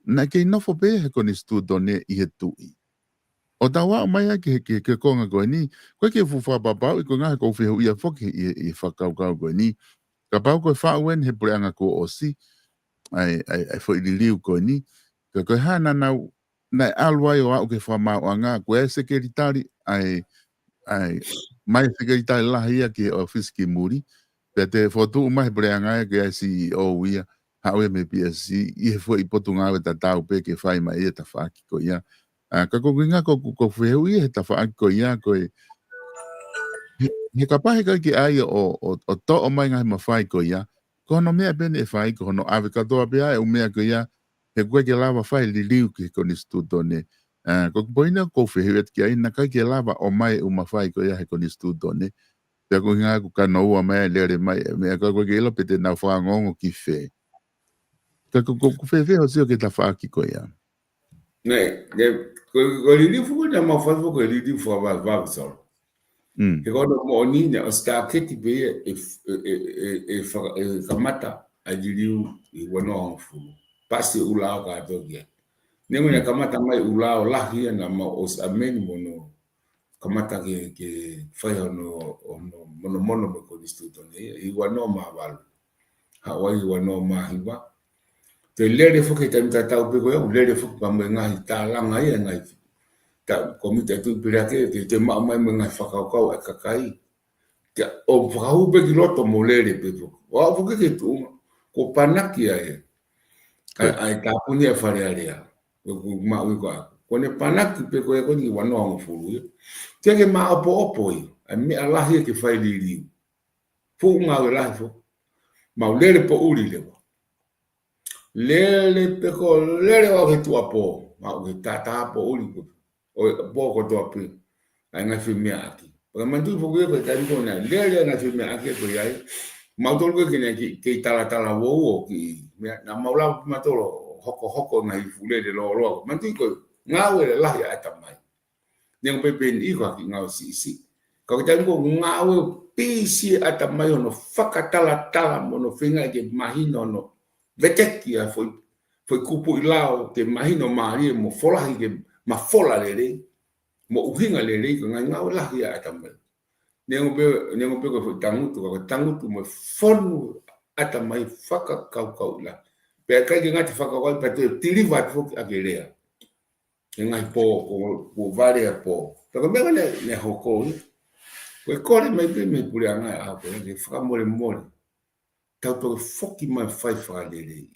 Na kei nofo pehe he koni studone i he tui. O tawa o mai ake ke konga koe ni, koe ke fuwha papau i ko ngahi kou whihu ia whoki i whakaukau koe ni. Ka pau koe whauen he pureanga ko osi, ai fo ili liu koe ni. Ka koe hana nau, nai alwai o au ke whamau anga, koe e sekeritari ai mai sekeritari lahi ia ke office ki muri. Pea te whotu umai pureanga e ke ai CEO ia, haue me PSC, i he fo i potu ngāwe ta tau pe ke whai mai ia ta whaki ko ia. Ka kokinga ko whihu ia he ta whaki ko ia koe. He kapahe kai ke ai o to o mai ngahi mawhai ko ia. Ko hono mea bene e whai, ko hono awe katoa pia e umea ko ia. He koe ke lawa whai li liu ke koni stutone. Ko poina ko whihu et ki ai na kai ke lawa o mai umawhai ko ia he koni stutone. Te ko nga ku ka no wa mai le mai me ka ko ke lo pete na fa ngongo ki fe. Ka ko fe fe o sio ke ta fa ki ko ya. Ne, ko li fu na ma fa ko li fu va so. Ke ko mo ni ne sta ke ti be kamata a diriu I wono fu. Pasi ula ka to ge. Ne mo kamata mai ula o la hi na ma os amen mono. Kamata ke fai no mono me ko distrito ne I wono ma val. Hawaii wono ma hiba. Te lere fu ke tenta tau pe ko lere fu pa me ngai ta la ngai ngai. Ta komite tu pira ke te ma mai me ngai fa ka ka kai. Ke o frau be ki loto mo lere pe fu. O fu ke tu ko panaki ai. Ai ta puni e fare area. Ko ma u ko ko ne panaki pe ko ni wano ang fu. Te ke ma opo I. Ai me ala hi ke fai li. Fu nga la fu. Ma lere po uri le. Lele pe ko lele o ke tu apo ma o ke tata po uli o po ko to api ai nga fi me aki porque mantu fo ko ta ko na lele nga fi me aki ko yai ma to ko ke tala wo ki na maula ma to hoko na I fule de lo mantu ko nga we la ya ta mai ne ko pe ni ko ki nga si ko ta ko nga we pisi ata mai no fakatala mo no finga ke mahino no vetekia foi kupu I lao te mahino maari mo fola ke ma fola lere mo uhinga lere ko nga la ya atama nengo pe ko tangutu mo fonu atama faka kau la pe ka ke ngati faka kau pe te tiliva fo agelea ngai po vale po to me ne hoko ko me pe me pula nga a ko ke faka mo tau to foki mai fai fa lere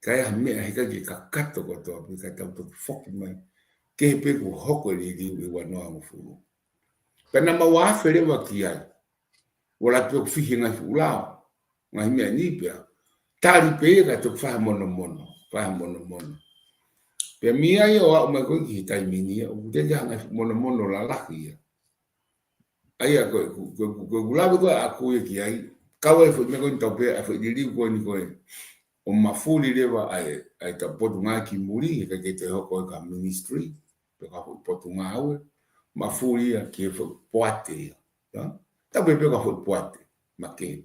kaya me hika ke kakato ko to ka tau to foki mai ke pe ko hoko li I wano ang fu kana ma wa fere wa kia wala to fihi nga ula nga me ni pe tali pe ka to fa mono pe mi ai o ma ko ki tai mini o te ja nga mono la la kia ai ko gula ko aku ki ai kawe fu me ko to pe a fu di ko ni ko o mafuli lewa ai ta potunga ki muri ke te hoko ka ministry pe ka potunga awe mafuli ki fo poate ta pe ka fo poate ma ke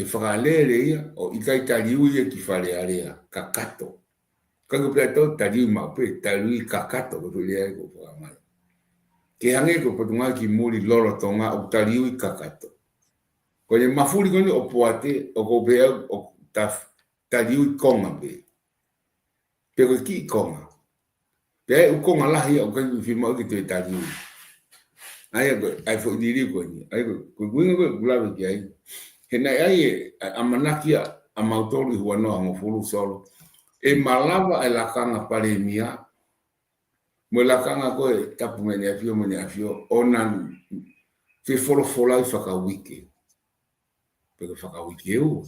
fralele o ikai taliu ki fale area kakato ka ko plato taliu ma pe taliu kakato ko le ko ma ke hange ko potunga ki muri lolo tonga o taliu kakato ko le mafuli ko ni o poate o ko be o taf taliu konga be pero ki konga pe u konga la hi o ka fi mo ki te taliu ai fo diri ko ni ai ko winga ko gula ki ai hena ai amanakia amautori huano ang fulu solo e malava e la kanga pare mia mo la kanga ko tapu mene afio onan fe fola faka wiki pero faka wiki u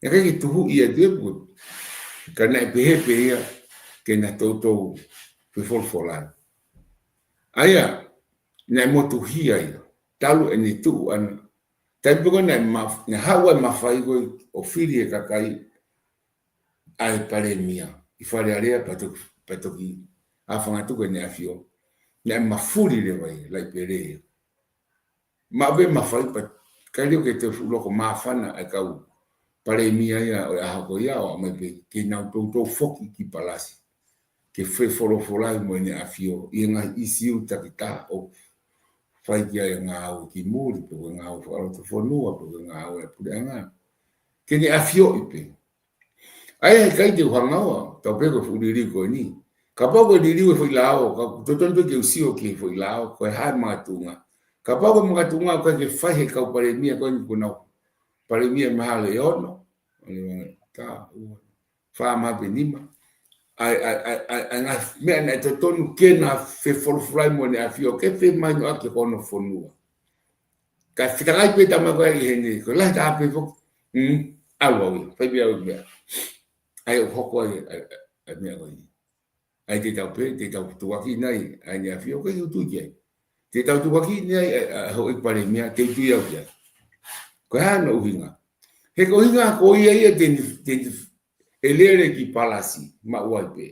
e ke tu ia debut kana pe ia ke na toto fe fola aya na motu hia talu eni tu an tapi ko na hawa mafai ko ofili e kakai ai pare mia I fare area patoki afanga tu ko ne afio na mafuri le vai lai pere ma be mafai pa kario ke te loko mafana ai kau pare mia ya a ko ya o me be ke na to foki ki palasi ke fe fola mo ne afio I nga isiu takita o fai kia nga au ki muri pe nga au faro to fonua pe nga au e pure nga ke ni afio ipe ai kai te hanga to pe ko furi ko ni ka pa ko diri foi lao ka to tonto ke usio ke foi lao ko ha matunga ka pa ko matunga ko ke fai ka pare mia ko ni kuna pare mia mahale ono ka fa ma benima ai me na to tonu ke na fe folfrai mo ne afio ke fe mai no ke kono fonua ka fita ai pe tama ko ni ko la ta pe fo awo fe bia ai hoko ai me ko ai te ta pe te ta tu aki nai ai ne afio ke tu ke te tau tu waki ni ho ik pare mia te tu ia ia ko ha no hinga he ko hinga ko ia te elere ki palasi ma wai pe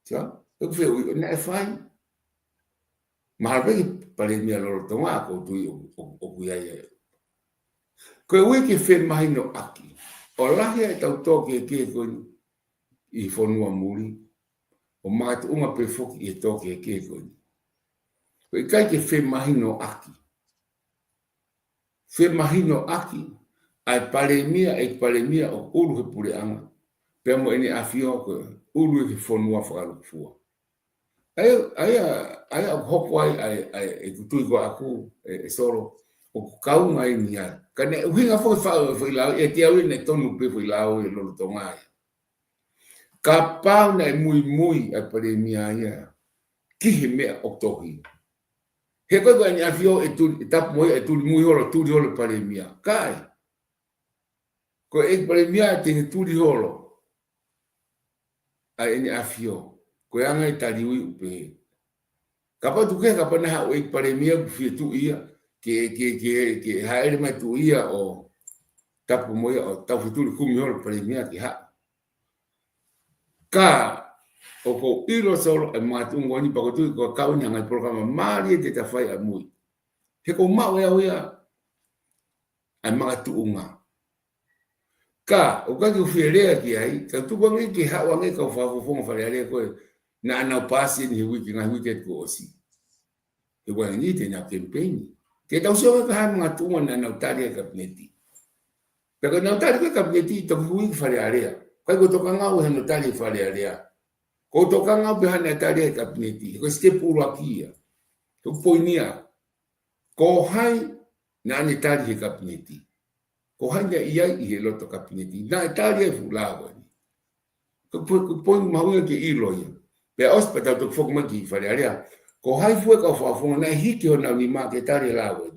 sa ko fe na fai ma be pare mia lo to ma ko tu o ku ia ko wiki fe mai no aki o lahi e tau toke ke ko I fonua muri o matu uma pe foki e toke ke ko ko kai ke fe mahino aki ai palemia o ulu he pule anga pe mo ene afio ko ulu he fonua falo fua ai hopo ai e tu ko aku e solo o kau mai nia kane winga foi foi la e tia ne tonu pe foi la o lo tonga ka pau na muy a premia ia ki he me oktohi he ko ga ni afio e tu tap mo e tu muy holo tu holo premia kai ko e premia te tu holo a ni afio ko anga italiui pe ka pa tu ke ka pa na o e premia fi tu ia ke haere mai tu ia o tap mo o tap tu ku mi holo premia ki ha ka o ko ilo solo e matu ngoni pa ko tu ko ka unya ngai programa mali te ta fai a mui he ko ma we ai ma tu unga ka o ka tu fere ki ai ka tu ko ngi ki ha wa ngi ko fa fo fa le ko na pasi ni wiki ngai wiki ko osi e wa ni te na campaign ke ta so ka ha ma tu na tari ka pneti pero na tari ka pneti to wiki fa le area kai ko to ka ngau he no tari fa le area ko to ka ngau be ha na tari ka pneti ko ste puro akia to poinia ko hai na ni tari ka pneti ko hai ya ia I lo to ka pneti na tari fu la wa ko poi ma hu ke ilo ia pe hospital to fok ma ki fa le area ko hai fu ka fa na hiki ona ni ma ke tari la wa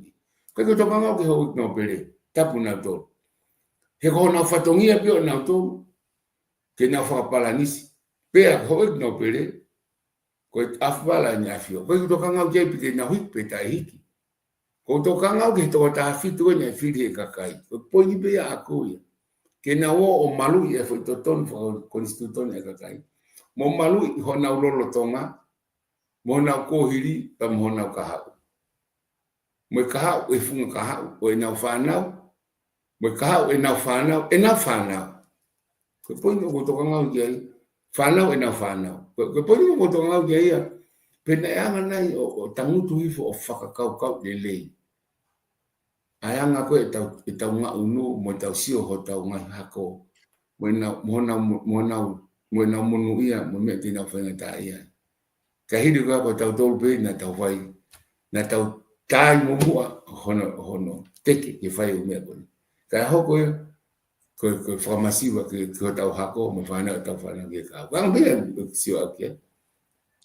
ko to ka ngau ke ho no pere tapu na to he ko na fatongia pio na to ke na fa palanisi pe a ho no pere ko afbala nya fio ko to ka ngau ke pe na hu pe ta hiki ko to ka ngau ke to ta fitu nya fili ka kai ko poi be a ko ia ke na o malu ia foi to ton fo constituton e ka kai mo malu ho na lo tonga mo na ko hiri pa mo na ka ha mo ka ha e fu ka ha o na fa na mo ka ha e na fa na ko poi no to ka ngau ke whanau e na whanau. Ko poni mo to ngau ke ia. Pena e anga nai o tangutu hifo o whakakau le lei. Ai anga ko e tau ngā unu mo tau sio ho tau ngai hako. Mo na monu ia mo me tina whaingata ia. Ka hiri ko tau tolu pe na tau whai. Na tau tai mo mua hono teke ke whai o mea koni. Ka hoko ia. Ko farmasiwa ke tau hako mo whanau tau whanau ke kau. Kang bea sio au kia.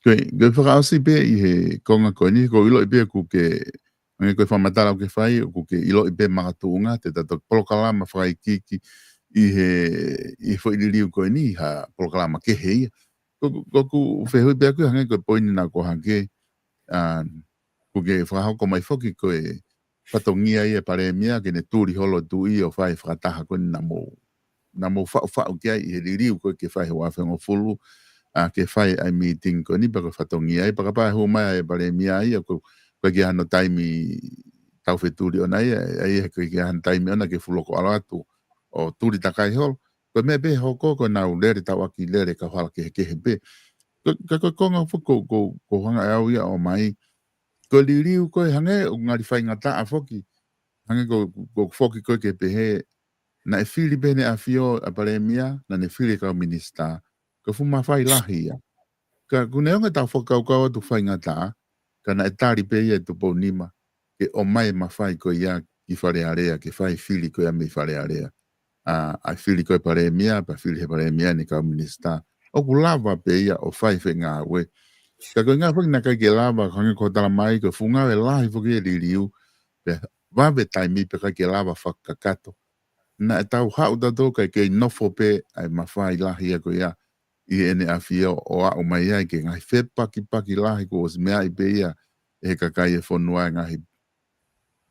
Koe whakaosi pe I he konga koe ni, ko ilo I pe ku ke ngai koe whamatara o ke whai, ku ke ilo I pe makatuunga, te tato polokalama whakaikiki I he liu koe ni, ha polokalama ke heia. Ko ku whehui pe aku hangai koe poini na ko hange, ku ke whakahoko mai whoki koe patongia ia pare mia ke ne turi holo tu I o whai whakataha koe na mo whau kia I he liu koe ke whai hoa whengo fulu, ke whai ai meeting ko ni baka whatongia ai baka pae humai ai pare mia ia ko ke hano taimi tau wheturi o nei ai ke hano taimi ona ke fuloko alatu o turi takai hol ko me be hoko ko nau lere tau aki lere ka whala ke he be ko konga fuko ko hanga au ia o mai ko liriu ko hange o ngari whai ngata a foki hange ko foki ko ke pehe na e whiri bene a fio a pare mia na ne whiri ka minista ka fuma whai lahi ia. Ka kuneonga tau whakaukau atu whai ngata, ka na e tari pe ia tu pou nima, ke o mai ma whai ko ia ki whare area, ke whai whiri ko ia me whare area. A whiri ko e pare mia, pa whiri he pare mia ni ka minista. O ku lava pe ia o whai whi ngā we. Ka koe ngā whaki na kai ke lava, kange ko tala mai, ka funga e lahi whaki e liriu, pe wawe taimi pe kai ke lava whakakato. Na e tau hau tato kai ke nofo pe, ai ma whai lahi a ko ia, I ene a fia o a o mai ai ke ngai whepaki lahi ko os mea I pe ia he kakai e whanua ngahi.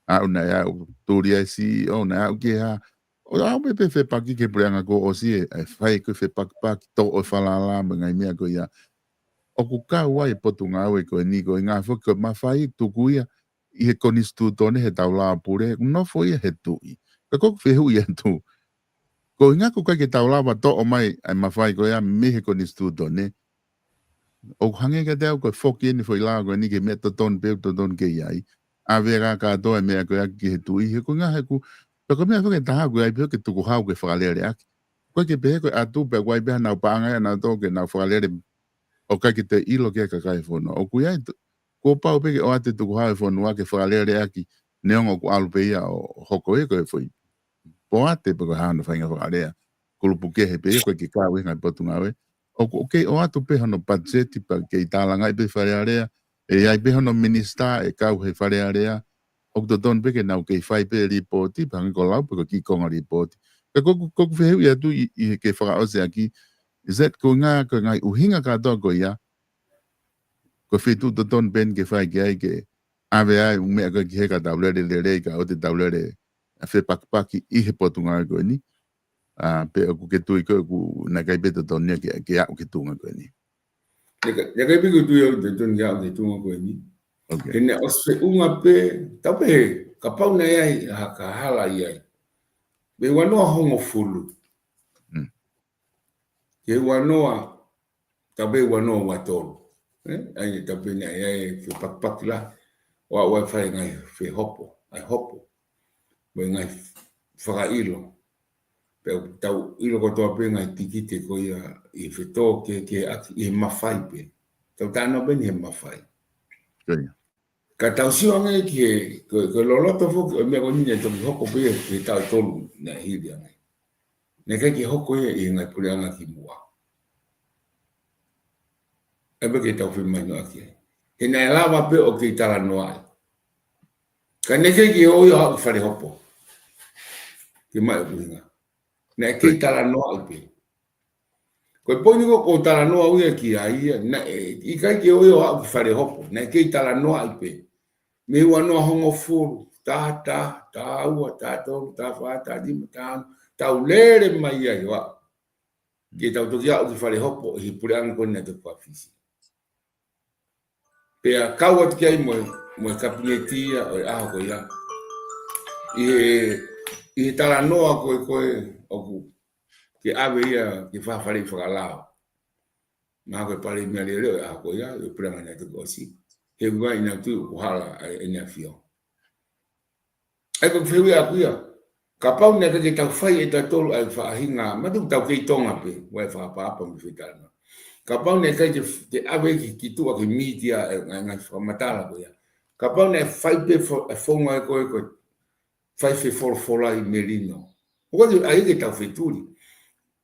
A una ea o tūria si, o na ea o ke ha. O au me pe whe paki ke preanga ko o si e whai ko whe paki tō o whalala ma ngai mea ko ia. O ku ka wai potu ngā ue ko e ni ko i ngā whaki ko ma whai tuku ia i he konistu tōne he tau lā pure, no fo ia he tui. Ka koku whehu ia tu. Ko inga ko kai ke tau lā wa tō o mai ai ma whai ko ia me he konistu tōne. O hange ka teo ko whoki eni fo i lā ko e ni ke mea tōton peu tōton ke iai. A vera ka toa e mea ko ia ki he tui. He ko ngā he ku ko mea whake taha ko ai peo ke tuku hau ke whakalere aki. Ko ke pehe ko atu pe ko ai peha nau paanga ia nau tō ke nau whakalere o kai ki te ilo ke kakai whono. O ku iai, ko pau peke o ate tuku hau e whono a ke whakalere aki neongo ku alu pe ia o hoko e ko e whoi. Po ate pe ko hana whainga whakalea. Kulupu ke he pe e ko ke kawe ngai potu ngawe. O ke o atu pe hano padzeti pa ke i tāla ngai pe wharearea. E ai pe hano minista e kau he wharearea. O to don peke nau ke whai pe ripoti pa ngai ko lau pe ko ki konga ripoti. Ka koku whehu ia tu i ke whakaose aki. Zet ko ngā ko ngai uhinga katoa ko ia. Ko whitu to ton ben ke whai ke ai ke ave ai umea ko ki he ka taulere le rei ka o te taulere a whe pakipaki i he potu ngā ko ni. Pe o ku ke tui ko ku na kai beto tonia ke au ke tunga ko ni. Ya kai biku tui au te ton ya ke tunga ko ni. Kene oswe unga pe tape ka pau na iai ka hala iai. Be wanoa hongo fulu. Ke wanoa tabe wanoa watolu. Ai tabe na iai ke pakpak la. Wa whai ngai whi hopo. Ai hopo. Be ngai whakailo. Pe tau ilo ko toa pe ngai tikite ko ia i whito ke aki i mawhai pe. Tau tāna ben he mawhai. Ka tau siwange ki ke loloto fuku e mea konini e toki hoko pe ke tau tolu na hiri angai. Ne kai ki hoko e ngai pureanga ki mua. Ebe ke tau whimai no aki. He nai lawa pe o ke tala noai. Ka ne kai ki oi o haku whare hopo. Ki mai o kuhinga. Ne kai tala noai pe. Ko poni ko tala noa uia ki ai na i kai ki oi o haku whare hopo. Ne kai tala noai pe. Me wano hongo furu, ta ua, ta tolu, ta wha, ta dima, tau lere mai ai wa. Ke tau toki au ki whare hopo, hi pureanga koni na te pāwhisi. Pea kaua tuki ai moe kapinetia o aho ko ia. I tala noa koe oku. Ke awe ia ki whawhare i whakalao. Nā koe pare mea leo aho ko ia, i pureanga na te kosi. He wai na tu kuhala e na fio. Ai ko whiu ia kuia. Ka pau ne ke tau whai e ta tolu ai whaahinga. Matu tau kei tonga pe. Wai whaapapa mi whitana. Ka pau ne ke te awe ki tua ki media ngai whamatala kuia. Ka pau ne whai pe whonga e koe koe. Whai whi wholofola i merino. Oka ai ke tau whituri.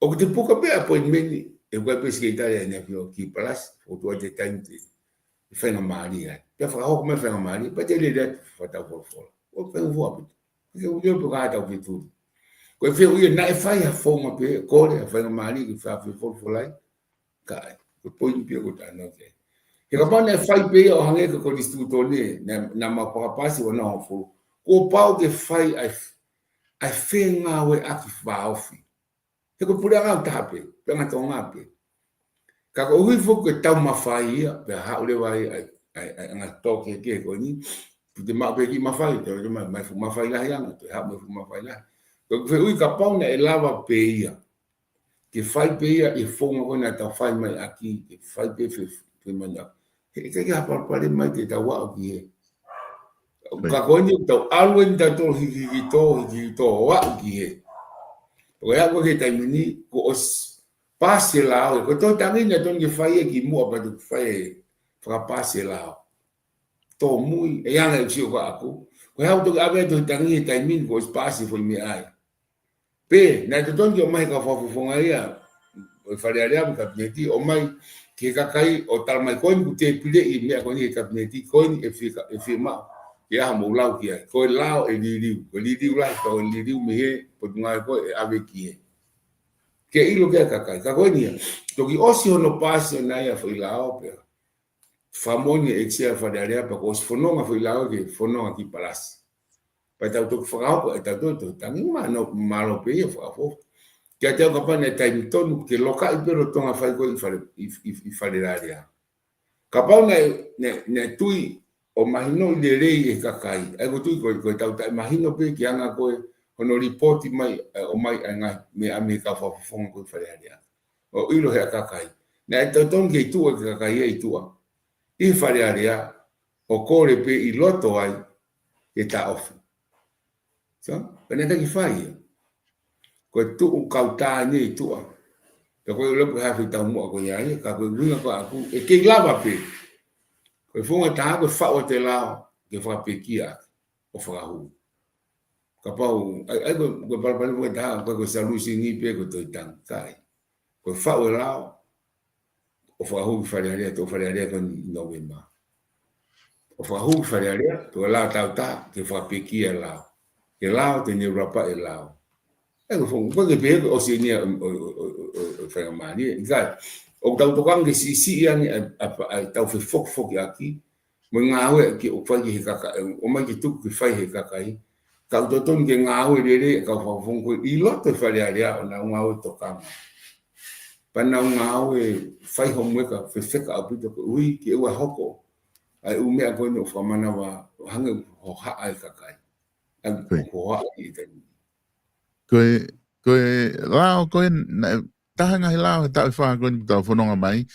O te puka pe appointmenti. E wai pe siketare e na fio ki palas. O tua te taimte. Whenga maari ai. Pea whakahoko me whenga maari, pa te rere whatau wholofola. O whenga whuapitu. Ke uio pe kātau whituri. Koe whenga uia na e whai ha whonga pe, kore a whenga maari ki whawhi wholofola ai. Ka ai. Koe poini pia ko tāna ke. He ka pāna e whai pe o hange ka koni stutone, na mapakapasi wa nao wholo. Ko pau ke whai ai whenga we aki whaofi. He koe pure angau tape, pe ngata o ngā pe. Ka ko hui foku e tau mawhai ia, pe haure wai ai ngā tōke ke ko ni, te mao pe ki mawhai, te mai fu mawhai lahi anga, te hau mai fu mawhai lahi. Ko whi ui ka pauna e lawa pe ia, ke whai pe ia e whonga koe na tau whai mai aki, ke whai pe whi mai au. He kai hapalpare mai te tau wau ki he. Ka koe ni tau aluen ta tō hiki tō wau ki he. Ko ea koe ke taimini, ko os pase lao, ko to tangi na ton ke fai ki mua pa tu fai fra pase lao. To mui e anga e ko aku. Ko hau to ave to tangi tai min ko pase foi me ai. Pe na to ton ke mai ka fa fonga ia. O fare ale am kabineti o mai ke kakai o tal mai ko ni te pile i me ko ni kabineti ko ni e firma. Ya mo lau ki ai. Ko lao e li la to li me he po ngai ko ave ki. Ke ilo ke kakai, ka koe nia. Toki osi hono pasi o nai a whailao pia. famoni exia fadarea pa ko fononga foi lao ke fononga ki palas pa tau to frau ko eta to tangi no malo pe fo que até o capaz de estar em torno que local e pelo tom a fazer coisa e fadarea capaz ne tui o mahino de rei e kakai ai ko tui ko tau ta mahino pe que anga ko ono report mai o mai anga me america fo fonga ko fadarea o ilo he kakai na ton que tu que kakai e tu I fariarea o kore pe I loto ai e ta ofi. So, peneta ki fai. Ko tu u kauta ni tua. Ko ko lo ko hafi ta mo ko ya ka ko winga ko aku e ke lava pe. Ko fonga ta ko fa o te lao ke fa pe kia o fa hu. Ka pa u ai ko pa ko ta ko salu singi pe ko to tang kai. Ko fa o lao o fa hu fariarea to fariarea ko November. O fahu fariarea to la tauta ke fa pekia la ke la te ni rapa e la e ko fo ko ke pe o se ni o fa mani ga o tau to kang ke si ani a tau fe fok aki mo ngawe ke o fa ki ka o ma ki tu ke fa he ka kai ka to ton ke ngawe re ka fa fo ko I lo te fariarea na ngawe to kang pa na ngawe fa ho mo ka fe ka apu to ui ke wa hoko ai ume a koe no whamana wa hanga ho haa I kakai. Ho haa I tani. Koe lao koe tahanga he lao he tau whaa koe ni tau whanonga mai.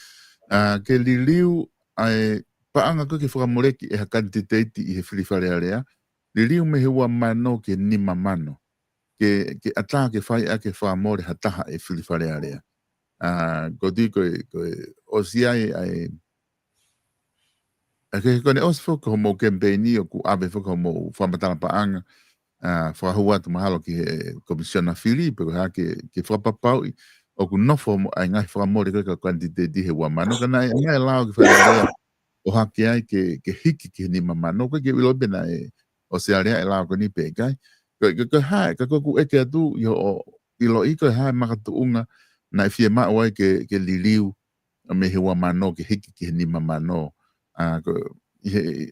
Ke liliu ai paanga koe ke whakamoreki e hakanti teiti I he whiriwharearea. Liliu me he ua mano ke nima mano. Ke ata ke whai a ke whamore hataha e whiriwharearea. Ko tui koe osiai ai ke kone os fo ko mo campaigni o ku ave fo ko mo whamatala paanga fa hua tu mahalo ki komisiona Filipe ko ha ke whapapau o ku nofo mo ai ngai whamore ka quantity di he wamano kana ngai lao ki wharearea o ha ke ai ke hiki ki ni mamano ko ke wilo bena o se area e lao ko ni pe kai ko ha ka ko ku eke atu yo ilo iko ha makatuunga na fie ma o ke liliu me he wamano ke hiki ki ni mamano ko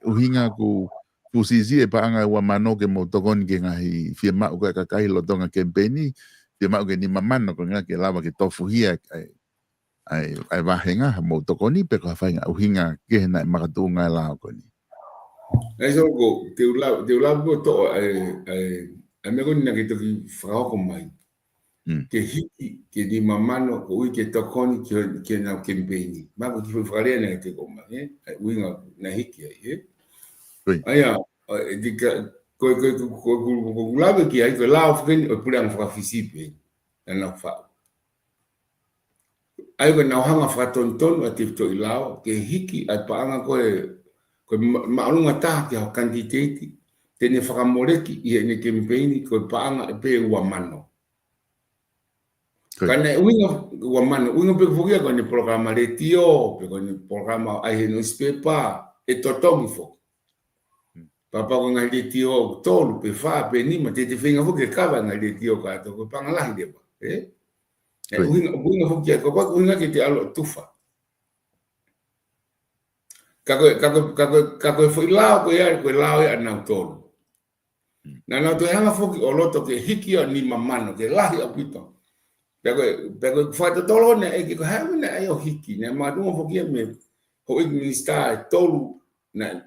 uhinga ku pusisi e paanga wa mano ke mo tokon ke ngahi fie ma ka kai lo tonga campaigni fie ma ke ni mamano ko nga ke lava ke tofu hia ai vahenga mo tokoni pe ka fainga uhinga ke na makatunga la ko ni ai so ko te ula bo to ai me ko ni ke to ki fra ko mai ke hiki ke di mamano ko ui ke tokoni ke na campaigni ma ko ki fra na te ko mai winga na hiki ai di ko lave ki ai ko la ofken o pulang fra fisipe na fa ai ko na hanga fra tonton o te to ilao ke hiki ai paanga ko maalunga ta ke candidate tene fra moreki I ne campaigni ko paanga pe wa mano Kana winga pe fugia ko ni programa de tio, pe ko ni programa ai no spepa e totomi fo. Papa ko ngai de tio tolu pe fa pe ni ma te finga fo ke kava ngai de tio ka to ko pangala de ba. Winga fugia ko winga ke te alo tufa. Kako foi lao ko ya ko lao ya na tolu. Na to hanga fo ki oloto ke hiki ni mamano ke lahi apito. Pego fata tolo ne e ko ha ne ai o hiki ne ma do fo kia me ho minister tolu na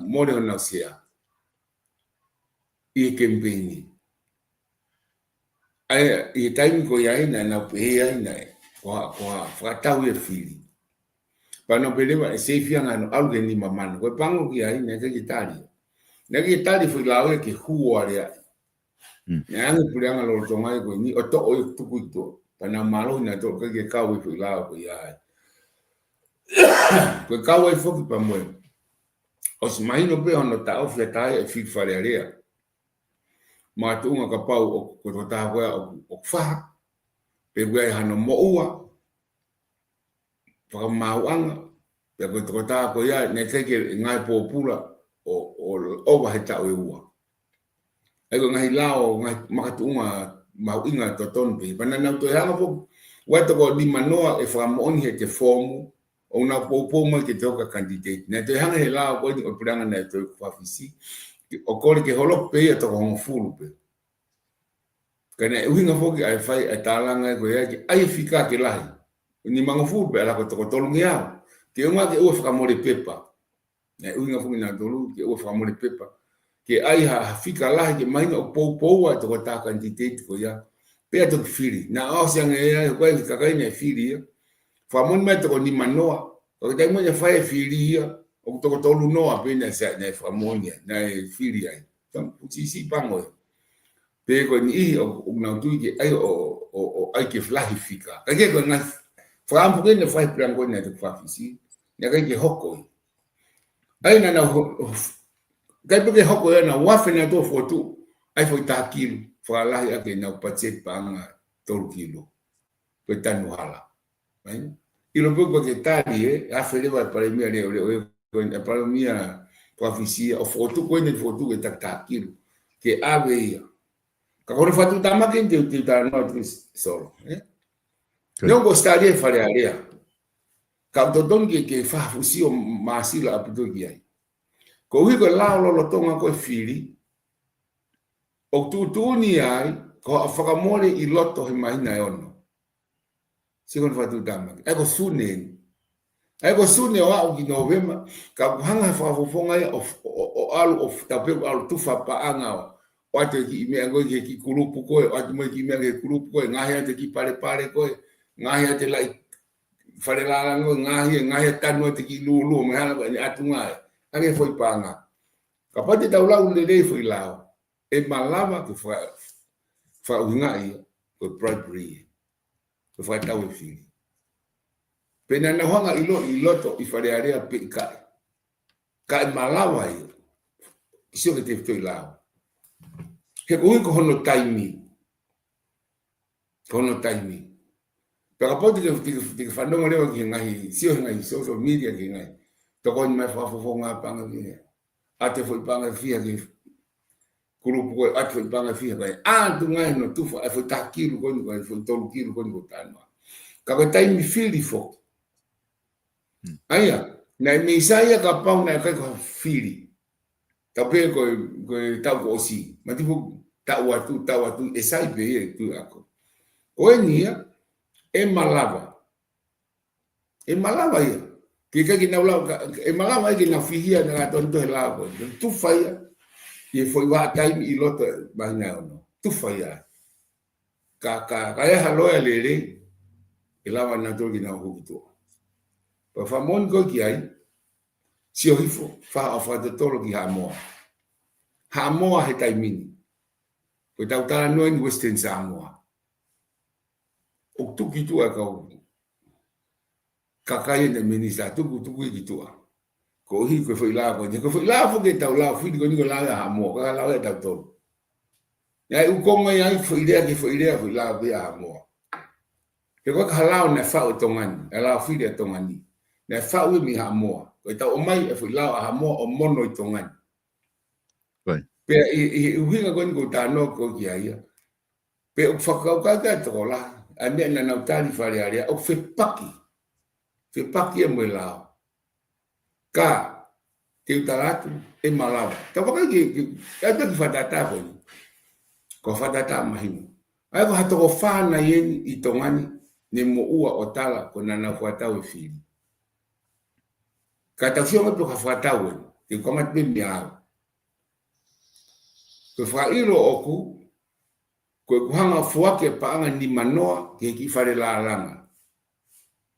mode na sia I campaign ai I time ko ya na pe ya na ko fata we fili pa no pele ma se fia ngano algo ni mamano ko pango ki ai ne ke Itali foi la ke huare ya ngi pulianga lo tonga ko ni o to o tukuito pana malo na to ke kawe fu la ko ya ko kawe fo ki pa mo os mai no pe ono ta of ta e fi farea ma tu nga ka pa o ko ta ko o fa pe gwe ha no mo ua pa ma wanga pe ko ta ko ya ne ke ngai popula o va ta o ua ai ko ngai lao ngai makatunga mau inga to ton pe bana na to hanga po wato ko di manoa e fa mo he te fomu o na popo mo ke toka candidate na te hanga he la ko ni o pranga na to fafisi o kore ke holo pe to ko fulu pe kana uhinga foki ai fai atalanga ko ya ki ai fika ke lai ni mango fulu pe ala ko to tolungia ke unga ke o fika mo de pepa na uhinga foki na dolu ke o fika mo de pepa ke ai ha fika lai ke mai o popo to ko ta candidate ko ya pe to fili na o siang e ko ka ka ni fili fa mon metro ni manoa o dai mo ya fa fili o to tolu no apenas na fa monia na fili ai então si pango pe ko ni o na tu que ai o ai que flahifica ka ke ko na fa ampo que ne fa plango na to fa fisi ya ka ke hoko ai na kai pe hoko na wafe na to foto ai foi ta kilo fa la ya que na pachet panga tolu kilo pe tanu hala right? Y lo poco que tali, a fedeva para mia para mia profecia, o foto quando foto que tá aquilo que aveia. Que agora fatu tama que te tá nós solo, Não gostaria de fazer área. Quando don que fa fusio masila apito que aí. Ko higo lá lo tonga ko fili. O tu ni ai, ko fakamole I loto imagina ono. Segundo fatu tama. Ego sune. Ego sune o ki novema ka hanga fa fofonga o alu of tape alu tufa pa anga o ate ki me ngo ki kurupu ko o ate mo ki me ke kurupu ko ngahi ate ki pare ko ngahi ate lai fare la ngo ngahi tanu ate ki lulu me hala ni atu ngai age foi panga kapate taula ulele foi lao e malava que fa ngai ko bribery ko fa tawe fili pena na hanga iloto I fare area pe ka malawa I sio que te foi lao que ui ko hono taimi pero pode que fandongo leo que ngai sio ngai social media que ngai to ko mai fa nga panga ni ate foi panga fia que grupo ko ate foi panga fia vai tu ngai no tu foi takilo ko foi tolu kilo ko botano ka ko taimi fili fo aya na misaia ka pau na ka fili tapi ko tau ko si mas tipo tau atu e sai be tu ako o nia e malava ia que na ula e malava que na fihia na tonto la ko tu faia e foi wa time I loto bana no tu faia ka ya halo lele e lava na to na hukuto pa famon go ki ai si o hifo fa de tolo ki Hamoa he taimini. Ko tau tala no in Western Samoa. O tuki tua kakai na minisa tuku ki tua. Ko hi ko foi la ko ke tau la fui ko ni ko la Hamoa ka la tau tolo. Ya u konga ya foi idea foi la be Hamoa. Ke ko halau na fa o tongani, la fui de tongani. Na fa u mi Hamoa. Ko tau o mai foi la Hamoa o mono I tongani. Pe I hinga kon ko tano ko ki ai pe o fakau ka tola ane na na tali fare area o fe paki e mo la ka te talatu e malava ta ka ki ta fatata ko fatata mahimu ai ko hato ko fana yen I tongani ne mo ua o tala ko na na fuata o fili ka ta fio mo ka fuata o te ko mat be mia ko fa ilo oku ko hanga fuake paanga ni manoa ke ki fare la langa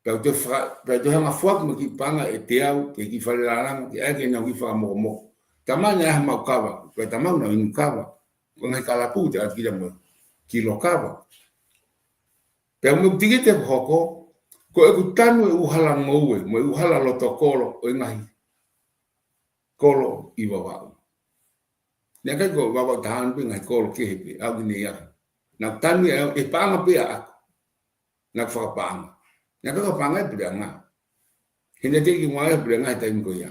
pe to hanga fuake mo ki paanga e teau ke ki fare la langa ke ake na ki fa mo tamanya ya maukawa ko tamau na inukawa ko ngai kala puta at kila mo kilo kawa pe mo tigete hoko ko e ku tanu e uhala mo uhala lo tokolo o ngai kolo I baba Nya kai ko baba tahan pe ngai kol ke pe au ni ya na tanu e panga pe a na fa panga nya ka panga pe nga hinde te ki ngwa pe nga ta ko ya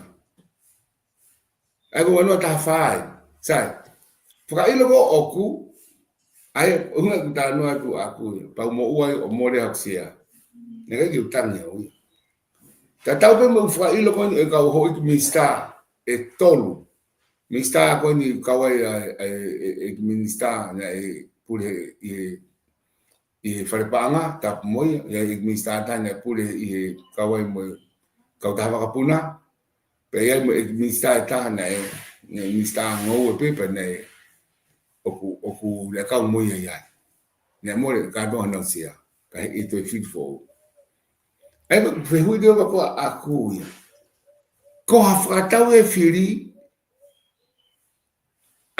ai ko no ta fa sai fa ilo go oku ai unga ta no aku pa mo ua o mo le aksia nya ka ki utang ya Tatau pe mo fa ilo ko e ka ho i mista e tolu. Mista ko ni kawai e mista na e pure i farepanga ta mo ya e mista ta na pure i kawai mo ka ta ka puna pe ya mo e mista ta na e mista ngo pe pe na oku le ka mo ya ne mo le ka do na sia ka e to fit for ai pe hu de ko aku ya ko hafratau e firi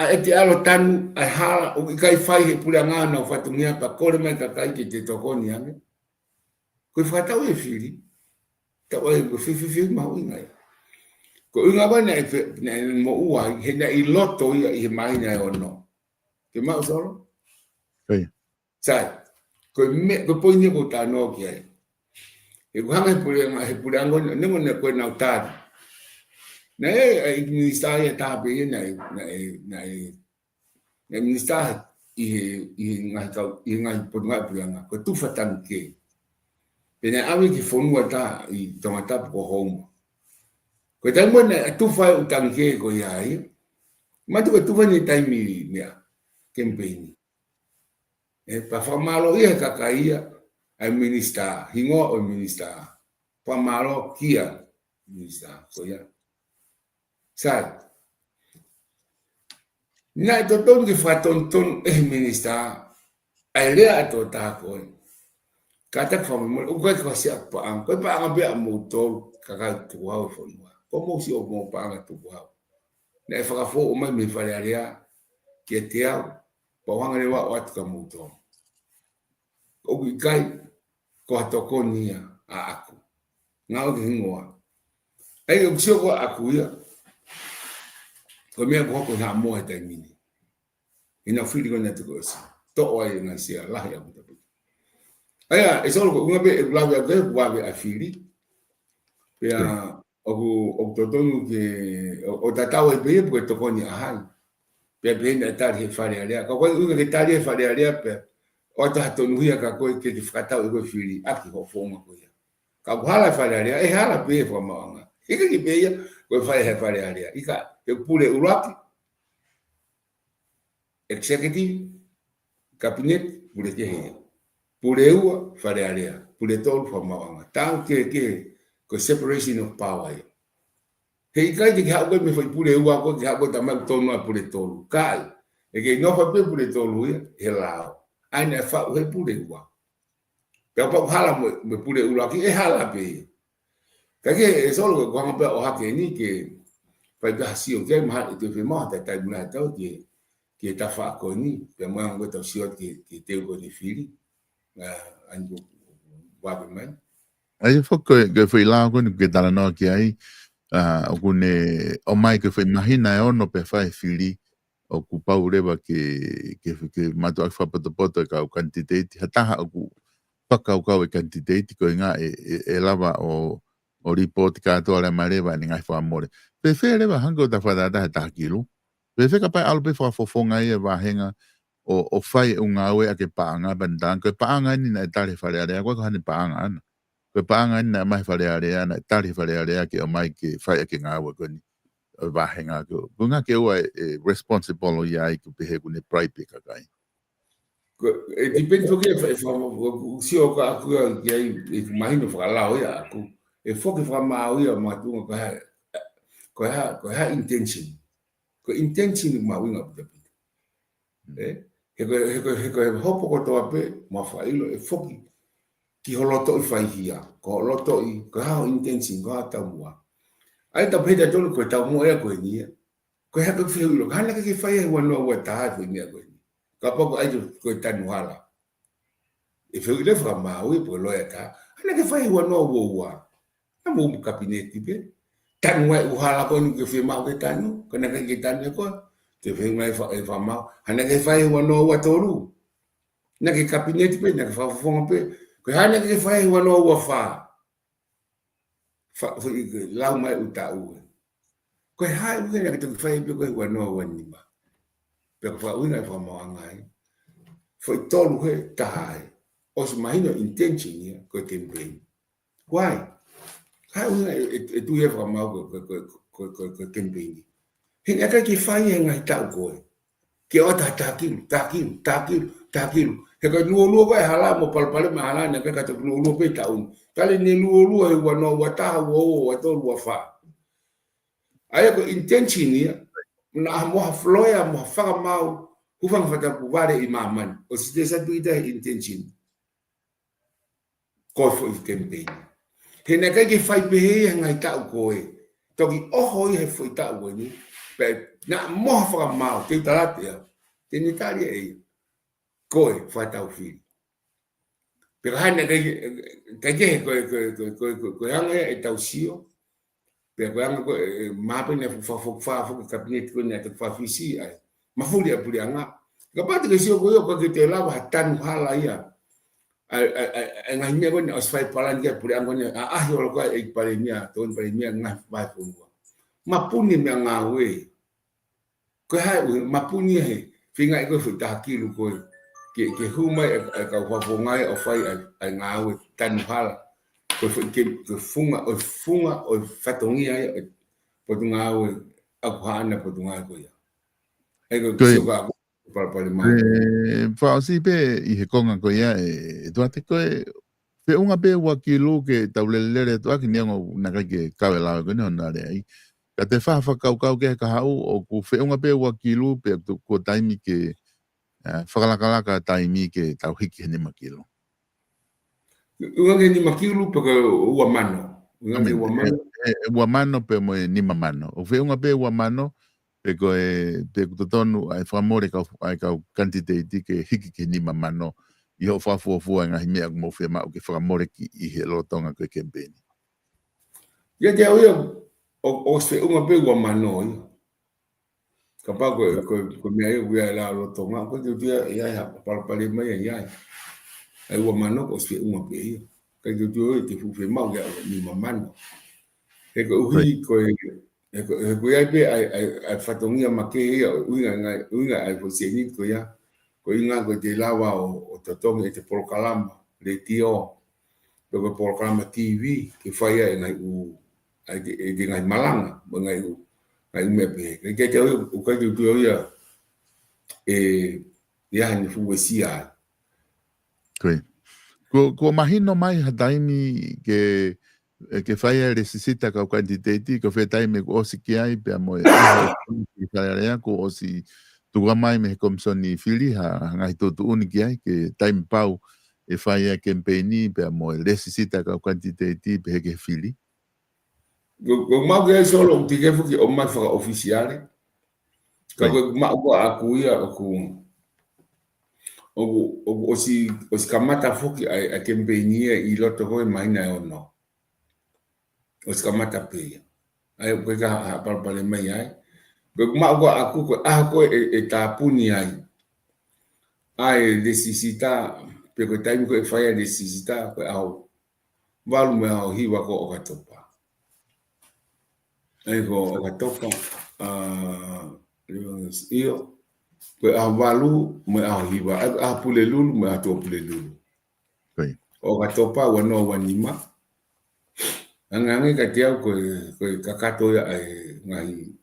a te alo tanu a hala o kai fai he pula ngana o fatungia pa kore mai ka kai te tokoni ane ko fatau e firi ta o e fifi ma uinga ko unga ba na mo ua he na i loto i mai na ono ke ma solo sai ko me ko poi ni ko ta no ke e ko hanga he pula ngona ne mo ne ko na utari na e ministra ya ta be na ministra i ngai ponga puanga ko tu fatan ke pena awi ki fonua ta i tomata ko home ko ta mo na tu fa utanke ko yai ma tu fa ni taimi mia campaign e pa fa malo ia ka kaia ai ministra hingo o ministra pa malo kia ministra ko ya sai na to ton que fa ton ministra ai le a to ta ko kata fa mo o ko ko sia pa an ko pa an be mo to ka ka tu wa fo no como si o mo pa an tu wa na fa fo o mai me fa ya que te a pa wa le wa at ka mo to o ki kai ko to ko nia a aku nga o ki ngoa ai o sio ko aku ya ko me ko na mo e mini ina fili ko na to to o ai na sia la ya mo to aya e solo ko ngabe e la ya de wa a fili ya o to tonu ke o tatao e be ko to ko ni a pe be na ta he fare ale ko ko ke ta he fare ale pe o ta to nu ya ka ko ke di frata o ko fili a ki ho foma ko ya ka hala fare ale e hala pe fo ma e ke be ya ko fare ale ika e pure uraki executive cabinet pure ke he pure ua fare ale pure tol fo ma ta ke ko separation of power he kai ki ha ko me foi pure ua ko ki ha ko tama tonu a pure tolu kai e ke no fa pure tolu ya he lao ai na fa he pure ua pe pa hala mo pure ua ki e hala pe ka ke e solo ko ngam pe o ha ke ni ke pa ga si o ke ma te fe ma ta ta na ta ke ta fa ko ni pe mo ngo to si o ke te ko ni fili anjo wa be mai ai fo ko foi lá ko ni ke tala no ki ai o kune o mai ke foi mahina e ono pe fai fili o ku pau reba ke mato fa poto ka o candidate hata o paka o candidate ko nga e lava o report ka to ala mareva ni ngai fa more pe fe reba hango da fa da ta kilo pe fe ka pa albe fa fonga e va henga o fai unga we a ke paanga bandan ko paanga ni na tale fa le ko hani paanga ana ko paanga ni na mai fa le ana tale fa le ke o mai ke fai ke nga we ko ni va henga ko bunga ke o responsible ya i ku pe ku ne private ka kai e dipende do que se o ka ku ya e imagino fra lá ya ku e fo que fra ma o ya ma tu ko ha intention ma winga puta he hopo ko to ape ma fa ilo e fo ki holoto i fai hia ko loto i ko ha intention ko ta mua ai ta peda tolu ko ta mua ko ni ko ha ko fi ilo kana ke fai wa no wa ta ko ni ko ka po ai ko ta nuala e fe ile fra ma o po lo ya ka ana ke fai wa no wa na mo kabineti be tan wa u hala ko ni ke fi ma ke tanu kana ke tanu ko te fe mai fa ma ana ke fai wa no wa toru na ke kabineti be na fa fo pe ko ana ke fai wa no wa fa lau mai uta u ko ha u ke ke fai be ko wa no wa ni ma pe fa u na fa ma ngai foi tolu he tai os mai no intention ko tempe why Ka unga e tu e fa mau ko campaign. Hinga ka ki fai ngai ta ko. Ke o takil. He ka nuo vai hala mo palpale ma hala na ka ta nuo pe ta un. Tale ni nuo e wa no wa ta wo wa to wa fa. Aya ko intention ni na mo ha floya mo fa mau ku fa fa ku vare imaman. O si te sa tu ita intention. Ko fo campaign. He na ka ki fai pe he ngai ta ko e. Toki oho he foi ta wo ni. Pe na mo fa mau te ta te. Te ni tali e. Koe fata o fili. Pero hana ko anga e tau sio. Pero anga ko mapa ne fa kabinete ko ne fa fisi ai. Mafuli a puli anga. Kapati ke sio ko yo ko te lava tanu hala ia. Ai ngai ko ne osfai palan ke puli anga ne yo ko e palemia ton palemia nga ba ko. Mapuni me nga we. Ko hai mapuni he. Finga ko futa kilu ko. Ke huma e ka whafongai o whai ai ngāwe tanu hala. Ke funga o whatongi ai potu ngāwe aku hana potu ngāwe ko ia. Ego kisio ka parapare mai. Whaosi pe I he konga ko ia e tuate koe pe unga pe wakilu ke taulelere tuaki niango naka ke kawe lawe ko ni honare ai. Ka te whakau ke ka hau o ku fe unga pe wakilu pe ko taimi ke whakalakalaka taimi ke tau hiki hene makilo. Unga ni makilo paka ua mano. Ua mano pe mo nima mano. O fe unga pe ua mano pe ko pe kutotonu ai whamore ai kau kantiteiti ke hiki ke nima mano. I ho whafuafua ngahi mea kumo whea mao ke whamore ki I he lotonga koe kempeni. Ia te au ia o fe unga pe ua mano ia. Kapa ko mea ia la lotonga ko te tia ia parapare mai ia. Ai ua mano ko se unga pe ia. Ka te fufe mau ia ni mamano. E ko uhi ko ia pe ai fatongia make ia uinga ai ko se ni ko ia. Ko inga ko te lawa o totonga te polokalama le tio. Ko polokalama TV ke fai ai ngai u ai de ngai malanga ngai u ai me pe ke te o ka te ia ia ni fuesia. Ko mahino mai hataimi ke whaia resisita ka kantiteiti ko whea taime ko osi ki ai pe mo whaia ko osi tuga mai me komsoni fili ha ngai totu uni ki ai ke taime pau e whaia kempeni pe mo resisita ka kantiteiti pe heke fili. Ko mau ke solo ti ke fuki o mai whaka ofisiale. Ka ko mau ko aku ia aku o si kamata foki a kempenia I loto ko mai na ono. O si kamata pe. Ai ko ka parapare mai ai. Ko ma ko aku ko e tapuni ai. Ai desisita pe ko time ko fai desisita ko au. Valu me au hiwa ko o katopa. Ai ko o katopa io ko avalu me a hiwa a pule lulu me a to pule lulu o ka topa wa no wa nima angange ka tia ko kakato ya ngai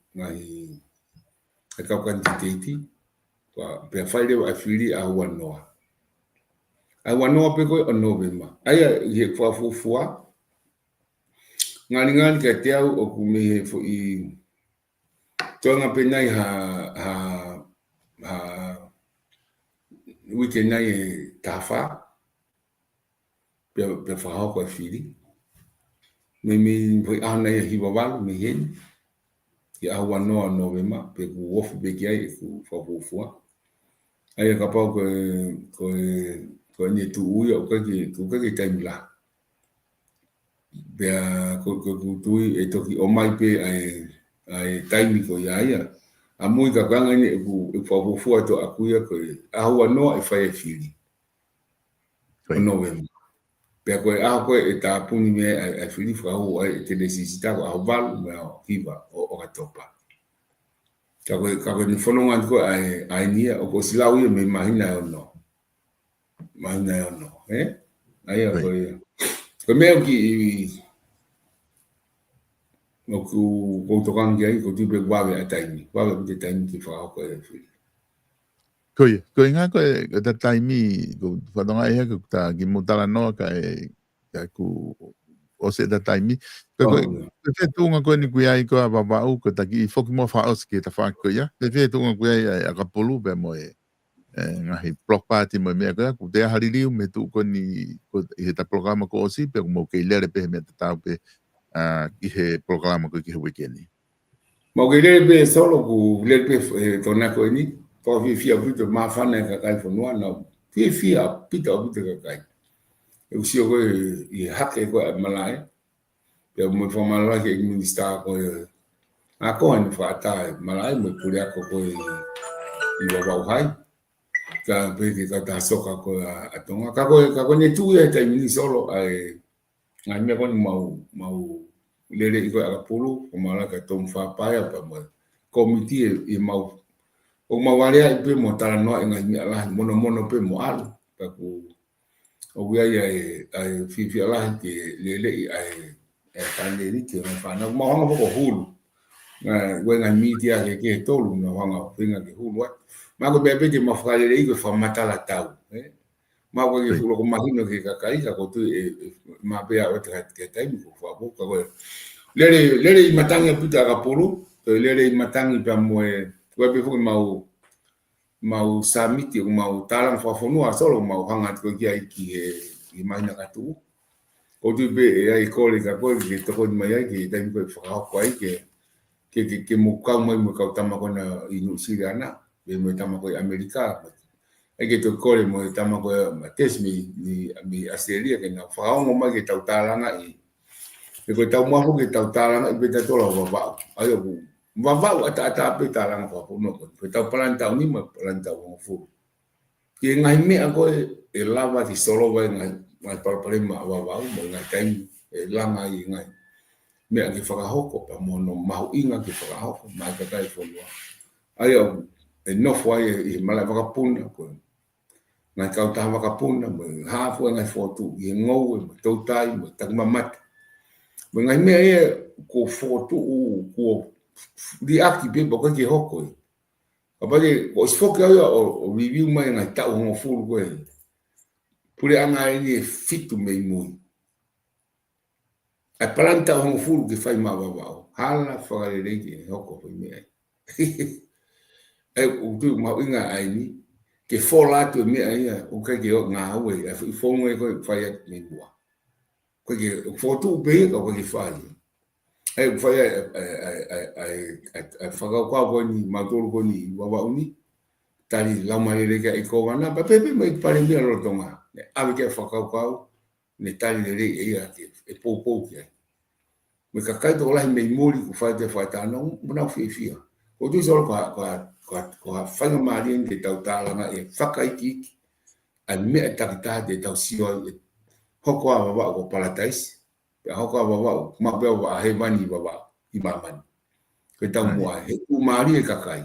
ka quantity wa pe faile wa fili a wa no pe ko no be ma ai ye fa fua ngani ka tia o ku me fo I tonga pe nai ha weekend nai tafa pe fa ho ko fili me foi ana hi wawalu me hen ya wa no be ma pe ku wof be ki ai ku fa fu ai ka pa ko ni tu uyo ko ki time la be ko tu e to ki o mai pe ai time ko ya a mui ka kanga ni ku fa fu to akuya ko a wa no e fa e fili no be pe ko a ko e ta puni me e fili fa o e te necessita ko a val me viva o ka topa ka ko ni fono ngan ko ai ni o ko silau ye me imagina no ai ko me ki no ku ko to kan ge ko tu be wa be taimi wa be taimi ki fa ko e fi ko inga ko ta taimi ko fa donga e ko ta ki mutala no ka e ku o se ta taimi ko te tunga ko ni ku ai ko ba u ko ta ki foki mo fa os ki ta fa ko ya te tunga ku ai a ka polu be mo e ngahi block party mo me ko ku te hariri me tu ko ni ko e ta programa ko osi pe mo ke lere pe me ta pe ki he programa ko ki he weekend mo ge le be solo ku le pe to na ko ni ko vi fia bu to ma fa na ka kai fo no na vi fia pita bu te ka kai e usio ko i hake ko malai pe mo fo malai ke minister ko a ko ni fa ta malai mo puri ko ko i wa hai ka pe ki ka ta soka ko a tonga ka ko ni tu e ta ni solo ai ngai me ko mau lere i ko a pulu o mala ka tom fa pa ya pa mo komiti e mau o mawale ai pe mo tala no ngai me ala mono pe mo alu ka ku o ya ai fi ala ke lele ai ka le ni ke fa na mo hanga ko hulu ngai media ke tolu no hanga pinga ke hulu ma ko bebe de ma fa le i ko fa matala tau ma ko ke hulu ko mahino ke ka kai ka ko tu ma be a otra ke tai ko fa ko ko lere i matangi puta ka pulu lere i matangi pa mo ko be fu mau samiti o mau talang fa fonua solo mau hanga ko ki ai ki i mai na ka tu o tu be ai ko le ka ko ke to ko mai ai ki tai ko fa ko ai ke mo ka mo ka tama ko na i New Zealand be mo tama ko Amerika ai ke to ko le mo tama ko tes mi Australia ke na fa ngo ma ke tau talanga i e ko tau mo ke tau talanga i be ta to la ba ai o va ata pe talanga fa no ko tau planta ni ma planta o fu ke ngai me ko e lava ki solo va ngai para ma va mo ngai time e langa i ngai me ki whakahoko pa mono mahu inga ki whakahoko mai ka kai wholua. Ai au e nofo ai i malai wakapuna ko. Ngai kau taha wakapuna mo hafu e ngai whotu i ngou e mo tautai mo takmamat. Mo ngai mea e ko whotu ko di aki pe boka ki hoko e. Kapake ko isfoki au o review mai ngai tau hongo fulu ko e. Pule anga e ni fitu mei mui. A planta hong fulu ke fai mawawao. Hala whakarere ki hoko fai mea. E utu mau inga aini. Ke whola tu mea ia. O kai ke o ngā haue. E whongo e koe whai at me bua. Koe ke whotu upehe ka koe ke whai. E whai a whakau kwa koe ni mautoro koe ni wawao ni. Tari laumarere ka i kowana. Pa pepe mai pare mea rotonga. Awe ke whakau kwa ne tali le rei ia ke e pou ke me ka kai to la me mori ku fa te fa ta no na fia o tu solo ko fa no mari ke tau tala na e fakai ki a me ta de tau sio hoko ava ko palatais pe hoko ava ma be wa he mani baba i maman ke tau mo he ku mari ka kai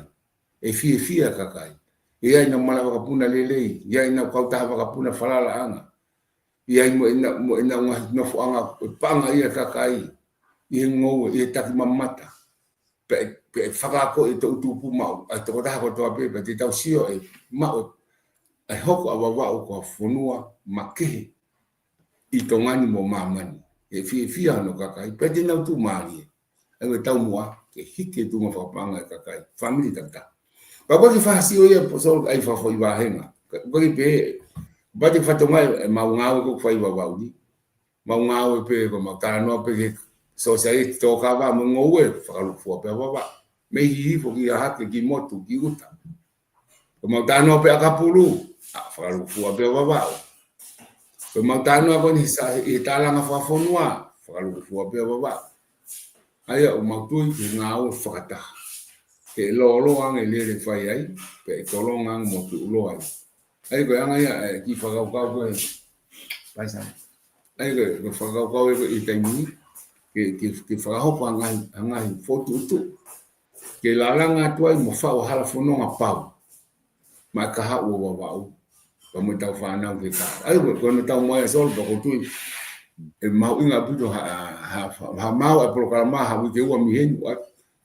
e fia ka kai e ai no mala ka puna lele e ai no ka ta ka puna falala anga ia mo ina no fuanga panga ia kakai ia ngo ia tak mamata pe faka ko itu tupu mau to ta ko to pe te tau sio e mau ai hoko awa ko fonua make i to ngani mo mamani e fia no kakai pe te na tu mari e tau moa ke hike tu mo panga kakai family tata pa ko fa sio ia po so ai fa foi ba henga ko pe bati fatonga mau ngau ko fai babau ni mau ngau pe ko mau tara no pe so sai to ka ba mo ngoe fa lu fo pe baba me hi fo ki ha ki motu ki uta ko mau tara no pe akapulu fa lu fo pe baba ko mau tara no ko ni sa i tala nga fa fonua fa lu fo pe baba ai o mau tu ki ngau fa ta ke lo ang ele fai ai pe ko lo ngang mo tu lo ai ai ko anga ia ki whakau ko paisa ai ko whakau ko i taimi ke whakau ko angai fotu tu ke lalanga tuai mo whao hala whanonga pau ma ka ha ua wawau pa mo tau whanau ke ka ai ko no tau moe sol pa ko tui e mau inga buto ha mau e programa ha ke ua mihen wa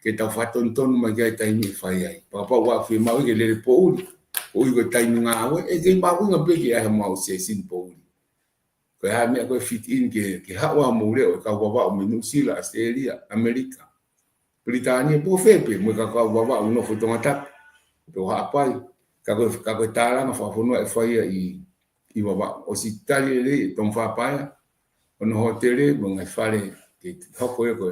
ke tau faton ton ma ke tai ni fai ai papa wa fi mau ke le po o i ko tai nga wa e ke mau inga pe ke ha mau se sin po ko ha me ko fit in ke ha wa mo le o ka wa o minu sila Australia America Britania po fepe mo ka wa no fo tonga to ha pai ka ko tala na fa fo no e fai i wa o si tali le ton fa pai ono hotele mo ngai fale ke hoko e ko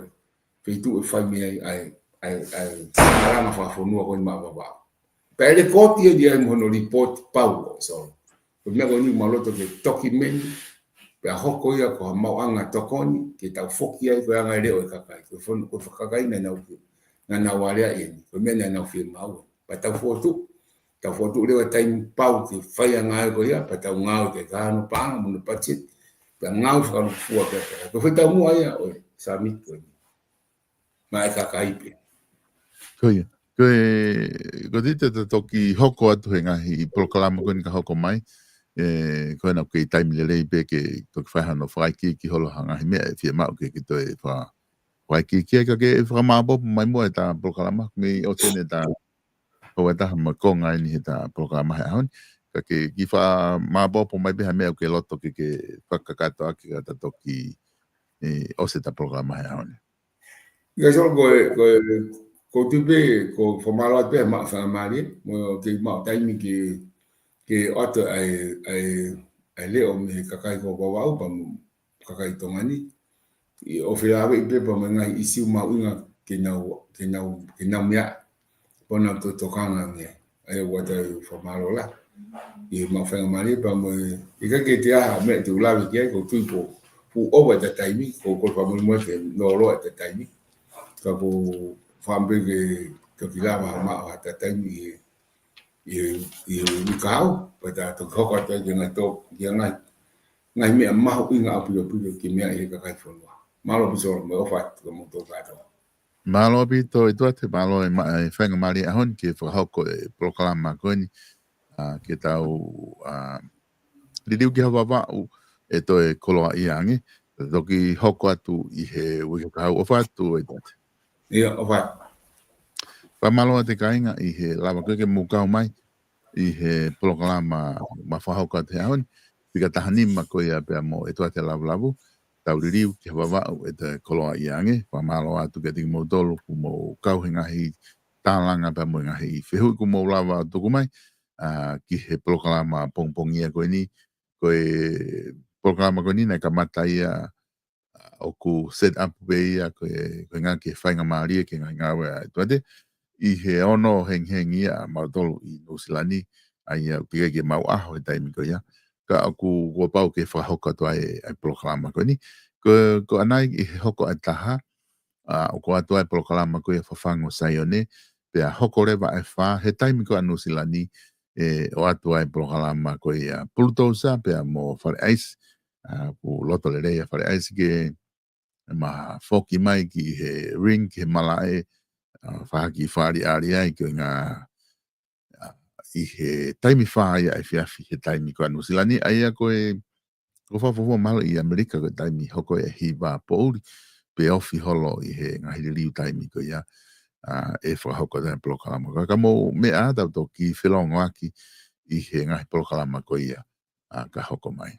pe tu e fai mi ai ara na fa fo no ko ma ba pe le copia di mo no report pau so ko me ko ni maloto ke document pe hoko ia ko ma anga tokoni ke ta foki ai ko anga le o kakai ko fo ko kakai na wale ai ko me na fi mau pa ta foto le time pau ke fai anga ko ia pa ta ngau ke ka no pa mo no pachit pe ngau fa no fu pe ko fa ta mo ai o sami ko mai kakai pe ko dite te toki hoko atu he ngahi proklama ko ni ka hoko mai ko na ke time le pe ke to fa no fai ki holo hanga me fi ma ke to e fa fai ki ka ke fa ma bo mai mo ta proklama me o tene ta o ta ma ko ngai ni ta proklama ha hon ka ke ki fa ma bo po mai be ha me ke loto ke fa ka ka to ki ta toki o se ta proklama ha hon ya so ko tu be ko formalo pe ma fa mari mo ke ma tai mi ke auto ai le o me kakai ko wa wa pa kakai to ngani i o fe ave pe pa ma ngai isi ma unga ke na mia pona to kanga nge ai wa ta formalo la i ma fa mari pa mo i ka ke te a me tu la ke ko tu po fu o wa ta tai mi ko pa mo ke no lo ta tai mi ka ko fambe ke kilama ma ta tai mi i kau pada to ko ta jenga to jenga ngai me ma inga apu ke me ai ka kai fonwa malo biso me ofa ko mo to ka to malo bi to i te malo e whainga mari ahon ke whahauko e proklama ko ni ke tau ririu ki hawa wau e to e koloa i angi toki hoko atu i he wiki kahau ofa atu e tate ia ofa Pamalo te kainga i he lava koe ke mukau mai i he proklama ma whahauka te ahon pika tahanima koe a pia mo e toa te lavu tau ririu ki hawa wau e te koloa i ange pamalo atu ke tiki mo tolu ku mo kauhi ngahi tālanga pia mo ngahi whehui ku mo lava tuku mai ki he proklama pongpongia koe ni koe proklama koe ni nei ka mata ia o ku set up pe ia koe ngā ki whainga maaria ki ngā wea e tuate i he ono heng ia mautolo i Nusilani ai au pika ki mau aho e taimi ko ia ka aku kua pau ke whahoka toa e proklama ko ni ko anai i he hoko a taha o ko atua e proklama ko e whawhango saione pe a hoko rewa e wha he taimi ko a Nusilani o atua e proklama ko i a Pulutosa pe a mo whare ais ku loto le rea whare ais ke ma whoki mai ki he ring ke malae whahaki whaari ari ai ki ngā i he taimi whaia e whiawhi he taimi ko a Nusilani ai a koe ko whawhawha malo i Amerika ko taimi hoko e hiwa pouri pe ofi holo i he ngahiri riu taimi ko ia e whahoko tēn proklama ka mo mea tau toki whilongo aki i he ngahi proklama ko ia ka hoko mai